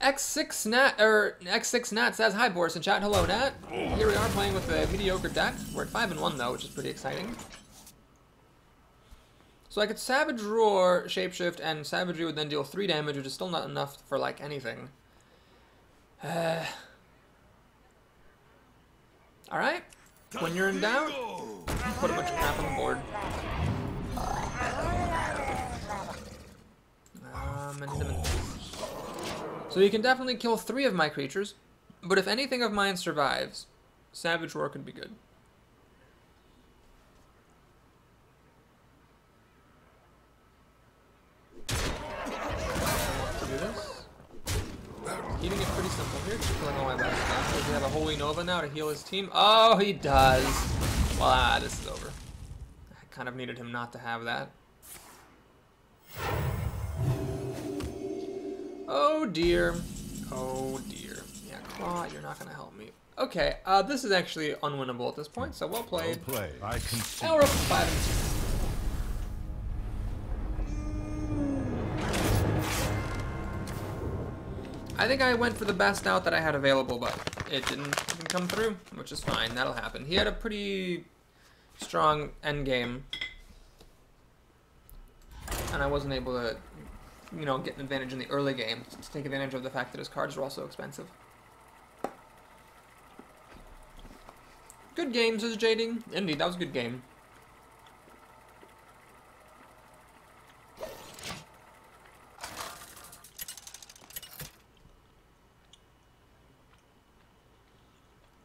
X6 Nat says, "Hi Boris in chat." Hello Nat. Here we are playing with a mediocre deck. We're at 5-1 though, which is pretty exciting. So I could Savage Roar, Shapeshift, and Savagery would then deal 3 damage, which is still not enough for like anything. Alright. When you're in doubt, put a bunch of crap on the board. So you can definitely kill 3 of my creatures, but if anything of mine survives, Savage Roar could be good. To do this. Keeping it pretty simple here, just killing all my bad stuff. Does he have a Holy Nova now to heal his team? Oh, he does! Well, this is over. I kind of needed him not to have that. Oh dear. Oh dear. Yeah, Claw, you're not gonna help me. Okay, this is actually unwinnable at this point, so well played. Well played. I can see. Now we're up to 5-2. I think I went for the best out that I had available, but it didn't come through, which is fine. That'll happen. He had a pretty strong end game, and I wasn't able to, you know, get an advantage in the early game to take advantage of the fact that his cards were also expensive. Good game, says JD. Indeed, that was a good game.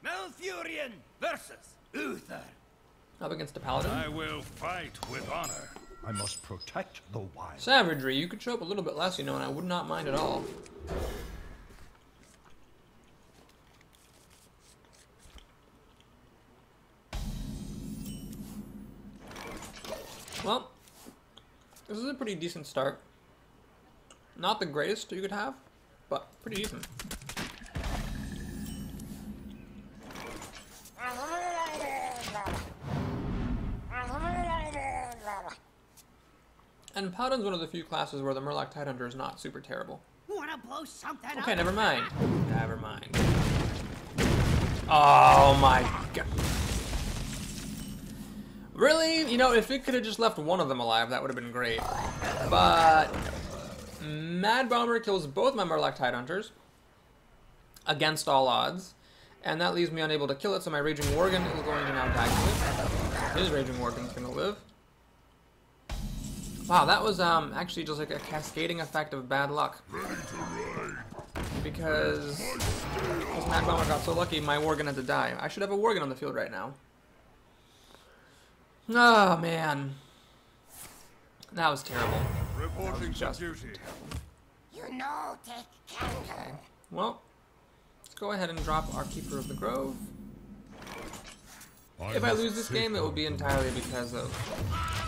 Malfurion versus Uther. Up against a paladin. I will fight with honor. I must protect the wild. Savagery, you could show up a little bit less, you know, and I would not mind at all. Well, this is a pretty decent start. Not the greatest you could have, but pretty decent. And Paladin's one of the few classes where the Murloc Tidehunter is not super terrible. Wanna blow something Okay, up? never mind. Never mind. Oh my god. Really? You know, if it could have just left one of them alive, that would have been great. But Mad Bomber kills both my Murloc Tidehunters against all odds. And that leaves me unable to kill it, so my Raging Worgen is going to now die to it. His Raging Worgen's going to live. Wow, that was actually just like a cascading effect of bad luck. Because Mad Bomber got so lucky, my Worgen had to die. I should have a Worgen on the field right now. Oh, man. That was terrible. Reporting to just duty. You know, take care. Okay. Well, let's go ahead and drop our Keeper of the Grove. If I lose this game, it will be entirely because of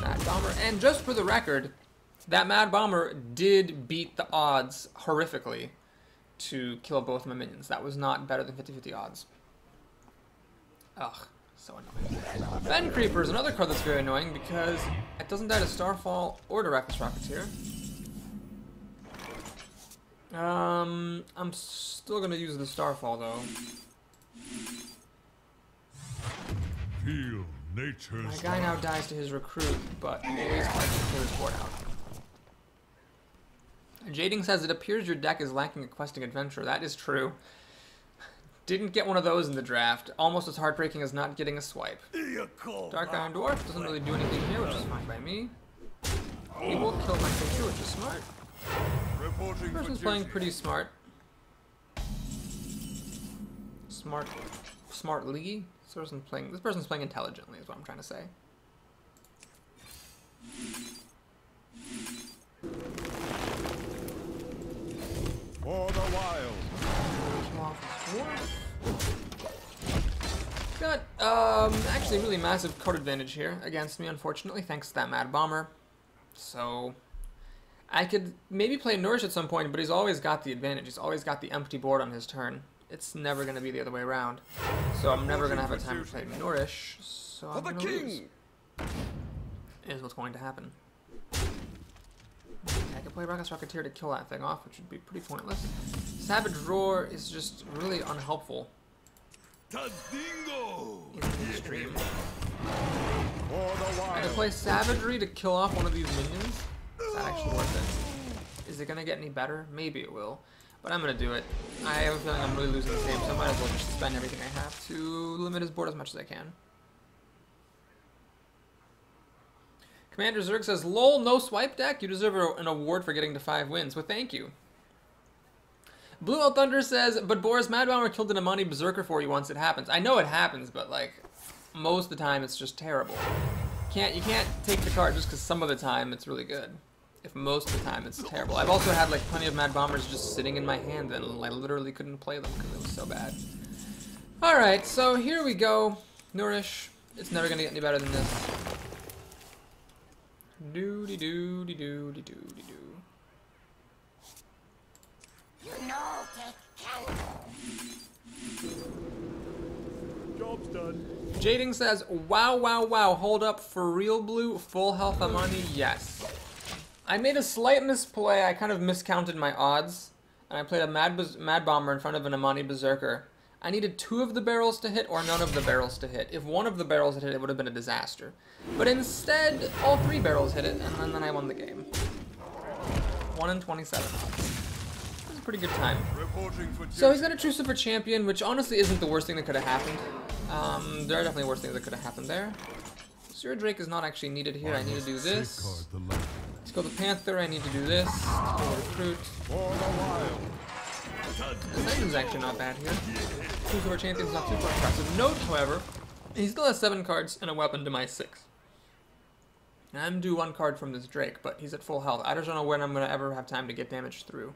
Mad Bomber. And just for the record, that Mad Bomber did beat the odds horrifically to kill both my minions. That was not better than 50-50 odds. Ugh, so annoying. Fen Creeper is another card that's very annoying because it doesn't die to Starfall or to Reckless Rocketeer. I'm still gonna use the Starfall though. Feel My nature's guy now dies to his recruit, but at least I can clear his board out. Jading says, it appears your deck is lacking a questing adventure. That is true. Didn't get one of those in the draft. Almost as heartbreaking as not getting a swipe. Dark Iron Dwarf doesn't really do anything here, which is fine by me. He will kill my creature, which is smart. Reporting This person's for playing duty. pretty smart. Smartly. This person's playing intelligently, is what I'm trying to say. For the wild. Kill off his dwarf. Got actually really massive card advantage here against me, unfortunately, thanks to that Mad Bomber. So I could maybe play Nourish at some point, but he's always got the advantage. He's always got the empty board on his turn. It's never going to be the other way around. So I'm never going to have a time to play Nourish. So I'm going to lose. Is what's going to happen. I could play Reckless Rocketeer to kill that thing off, which would be pretty pointless. Savage Roar is just really unhelpful in the extreme. I could play Savagery to kill off one of these minions. Is that actually worth it? Is it going to get any better? Maybe it will. But I'm going to do it. I have a feeling I'm really losing the game, so I might as well just spend everything I have to limit his board as much as I can. Commander Zerg says, "Lol, no swipe deck? You deserve an award for getting to 5 wins." Well, thank you. Blue Owl Thunder says, "But Boris Mad Bomber killed an Amani Berserker for you once it happens." I know it happens, but like most of the time it's just terrible. You can't take the card just because some of the time it's really good. If most of the time it's terrible. I've also had like plenty of Mad Bombers just sitting in my hand and I literally couldn't play them because it was so bad. Alright, so here we go. Nourish. It's never gonna get any better than this. Doo-dee-doo-dee-doo-dee-doo-dee-doo. You know, Dick Candle. Job's done. Jading says, "Wow, wow, wow, hold up, for real, Blue, full health Amani, yes." I made a slight misplay. I kind of miscounted my odds, and I played a Mad Bomber in front of an Amani Berserker. I needed 2 of the barrels to hit or none of the barrels to hit. If 1 of the barrels had hit, it would have been a disaster. But instead, all 3 barrels hit it, and then I won the game. 1 in 27 odds. It was a pretty good time. So he's got a True Super Champion, which honestly isn't the worst thing that could have happened. There are definitely worse things that could have happened there. Zero Drake is not actually needed here. I need to do this. Let's go the Panther. I need to do this. Let's go Recruit. This engine's actually not bad here. True Super Champion's not super impressive. Note, however, he still has 7 cards and a weapon to my 6. And I'm due 1 card from this Drake, but he's at full health. I just don't know when I'm going to ever have time to get damage through.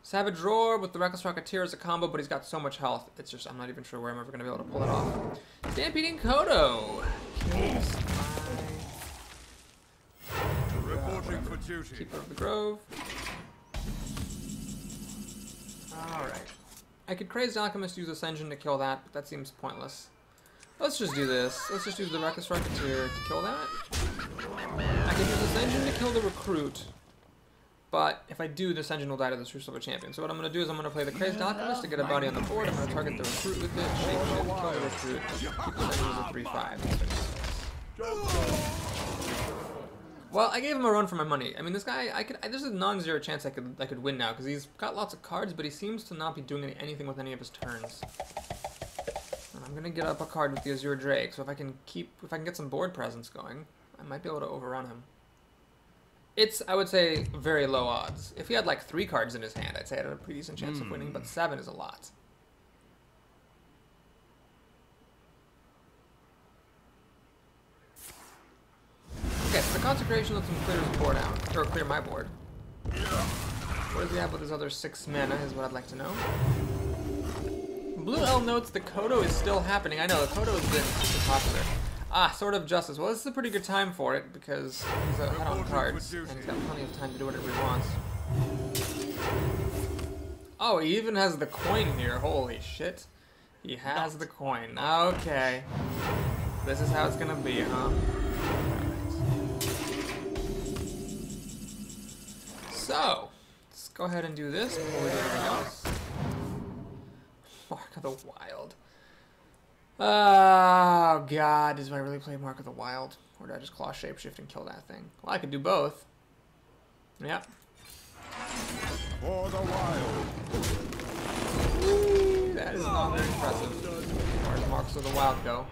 Savage Roar with the Reckless Rocketeer is a combo, but he's got so much health. It's just, I'm not even sure where I'm ever going to be able to pull it off. Stampeding Kodo. Kills Reporting for duty. Keeper of the Grove. Alright. I could Crazed Alchemist, use Ascension to kill that, but that seems pointless. Let's just do this. Let's just use the Reckless Rocketeer to kill that. I could use Ascension to kill the Recruit, but if I do, the Ascension will die to the True Silver Champion. So what I'm going to do is I'm going to play the Crazed Alchemist to get a body on the board. I'm going to target the Recruit with it, Shapeshift, kill the Recruit, keep the Ascension as a 3/5. Well, I gave him a run for my money. I mean, this guy, there's a non-zero chance I could win now because he's got lots of cards, but he seems to not be doing anything with any of his turns. And I'm gonna get up a card with the Azure Drake, so if I can get some board presence going, I might be able to overrun him. It's, I would say, very low odds. If he had like 3 cards in his hand, I'd say I had a pretty decent chance of winning, but 7 is a lot. Okay, so the Consecration lets him clear his board out, or clear my board. What does he have with his other 6 mana is what I'd like to know. Blue L notes the Kodo is still happening. I know, the Kodo has been super popular. Ah, Sword of Justice. Well, this is a pretty good time for it, because he's ahead on cards, and he's got plenty of time to do whatever he wants. Oh, he even has the coin here. Holy shit. He has the coin. Okay. This is how it's gonna be, huh? So, let's go ahead and do this before we do anything else. Mark of the Wild. Oh, God. Do I really play Mark of the Wild? Or do I just Claw Shapeshift and kill that thing? Well, I could do both. Yep. For the wild. Whee, that is not very impressive. As far as Marks of the Wild go.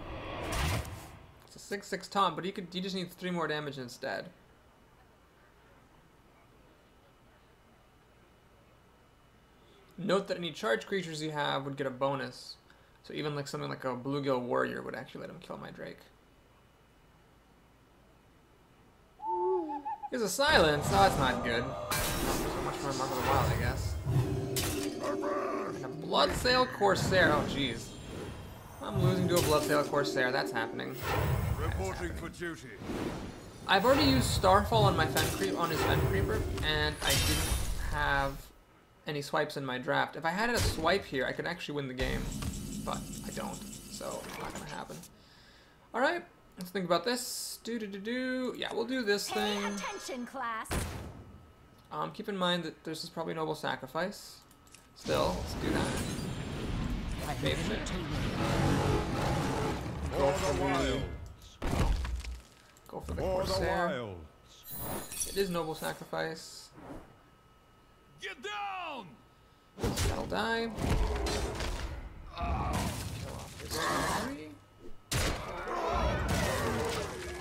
It's a 6/6 taunt, but he just needs 3 more damage instead. Note that any charged creatures you have would get a bonus. So even like something like a Bluegill Warrior would actually let him kill my Drake. Here's a silence. Oh, that's not good. Not so much more Mark of the Wild, I guess. And a Bloodsail Corsair. Oh, jeez. I'm losing to a Bloodsail Corsair. That's happening. Reporting for duty. I've already used Starfall on my on his Fen Creeper, and I didn't have any swipes in my draft. If I had a swipe here, I could actually win the game, but I don't, so it's not gonna happen. All right, let's think about this. Yeah, we'll do this thing. Pay attention, class. Keep in mind that this is probably Noble Sacrifice. Still, let's do that. I am Save ready it. to learn. Go for the For the Corsair. wild. It is Noble Sacrifice. Get down! That'll die. Kill off this 3.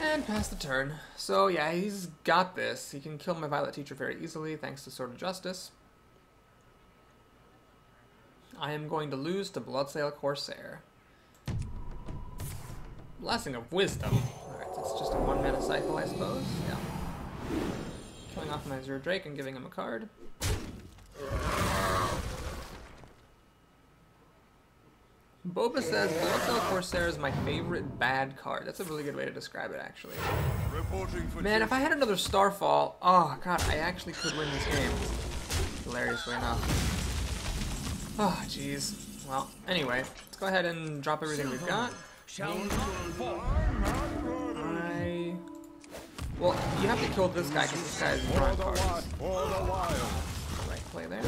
And pass the turn. So yeah, he's got this. He can kill my Violet Teacher very easily thanks to Sword of Justice. I am going to lose to Bloodsail Corsair. Blessing of Wisdom. Alright, that's just a 1-mana cycle, I suppose. Yeah. Killing off my Azure Drake and giving him a card. Boba says Bloodsail Corsair is my favorite bad card. That's a really good way to describe it, actually. Reporting for Man, duty. if I had another Starfall, oh god, I actually could win this game. Hilariously enough. Oh, jeez. Well, anyway, let's go ahead and drop everything we've got. Well, you have to kill this guy because this guy is drawing cards. For the wild. Right play there.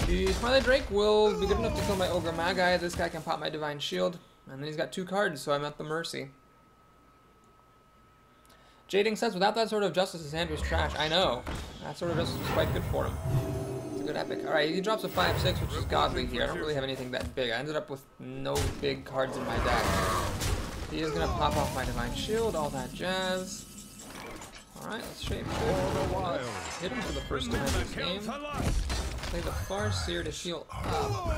The Twilight Drake will be good enough to kill my Ogre Magi. This guy can pop my Divine Shield. And then he's got 2 cards, so I'm at the mercy. Jading says, without that Sword of Justice, his hand was trash. I know. That Sword of Justice was quite good for him. It's a good epic. Alright, he drops a 5/6, which is godly here. I don't really have anything that big. I ended up with no big cards in my deck. He is going to pop off my Divine Shield, all that jazz. Alright, let's shape shift. Let's hit him for the first time in this game. Play the Farseer to heal up.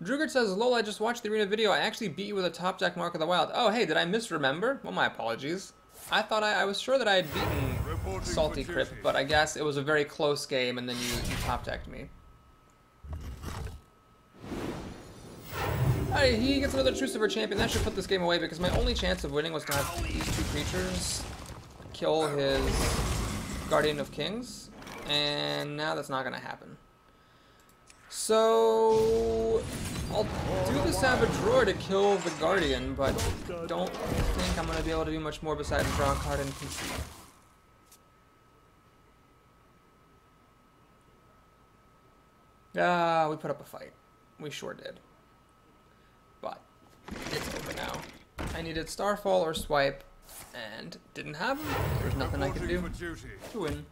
Drugert says, lol, I just watched the arena video. I actually beat you with a top deck Mark of the Wild. Oh, hey, did I misremember? Well, my apologies. I thought I was sure that I had beaten Salty Crypt, but I guess it was a very close game and then you top decked me. Alright, he gets another True Silver Champion. That should put this game away because my only chance of winning was to have these 2 creatures kill his Guardian of Kings, and now that's not going to happen. So I'll do the Savage Roar to kill the Guardian, but don't think I'm going to be able to do much more besides draw a card and concede. We put up a fight. We sure did. But it's over now. I needed Starfall or Swipe, and didn't have them. There was nothing I could do to win.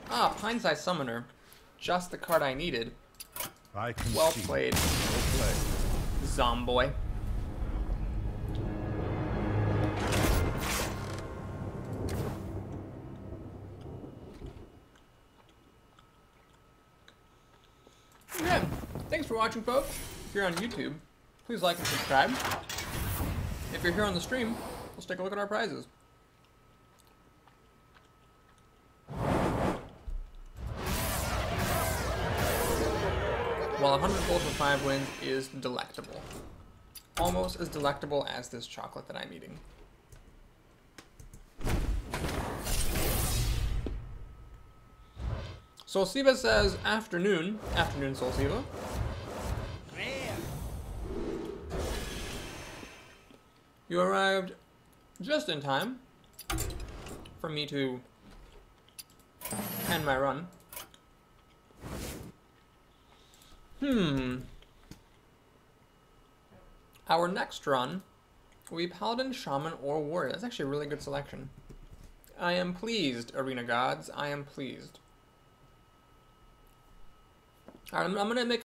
Ah, Pine-Size Summoner. Just the card I needed. I can Well see. played, Well played. Zomboy. Yeah, thanks for watching, folks. If you're on YouTube, please like and subscribe. If you're here on the stream, let's take a look at our prizes. While 100 gold for 5 wins is delectable. Almost as delectable as this chocolate that I'm eating. Solsiva says, afternoon. Afternoon, Solsiva. You arrived just in time for me to end my run. Our next run will be Paladin, Shaman, or Warrior. That's actually a really good selection. I am pleased, Arena Gods. I am pleased. Alright, I'm going to make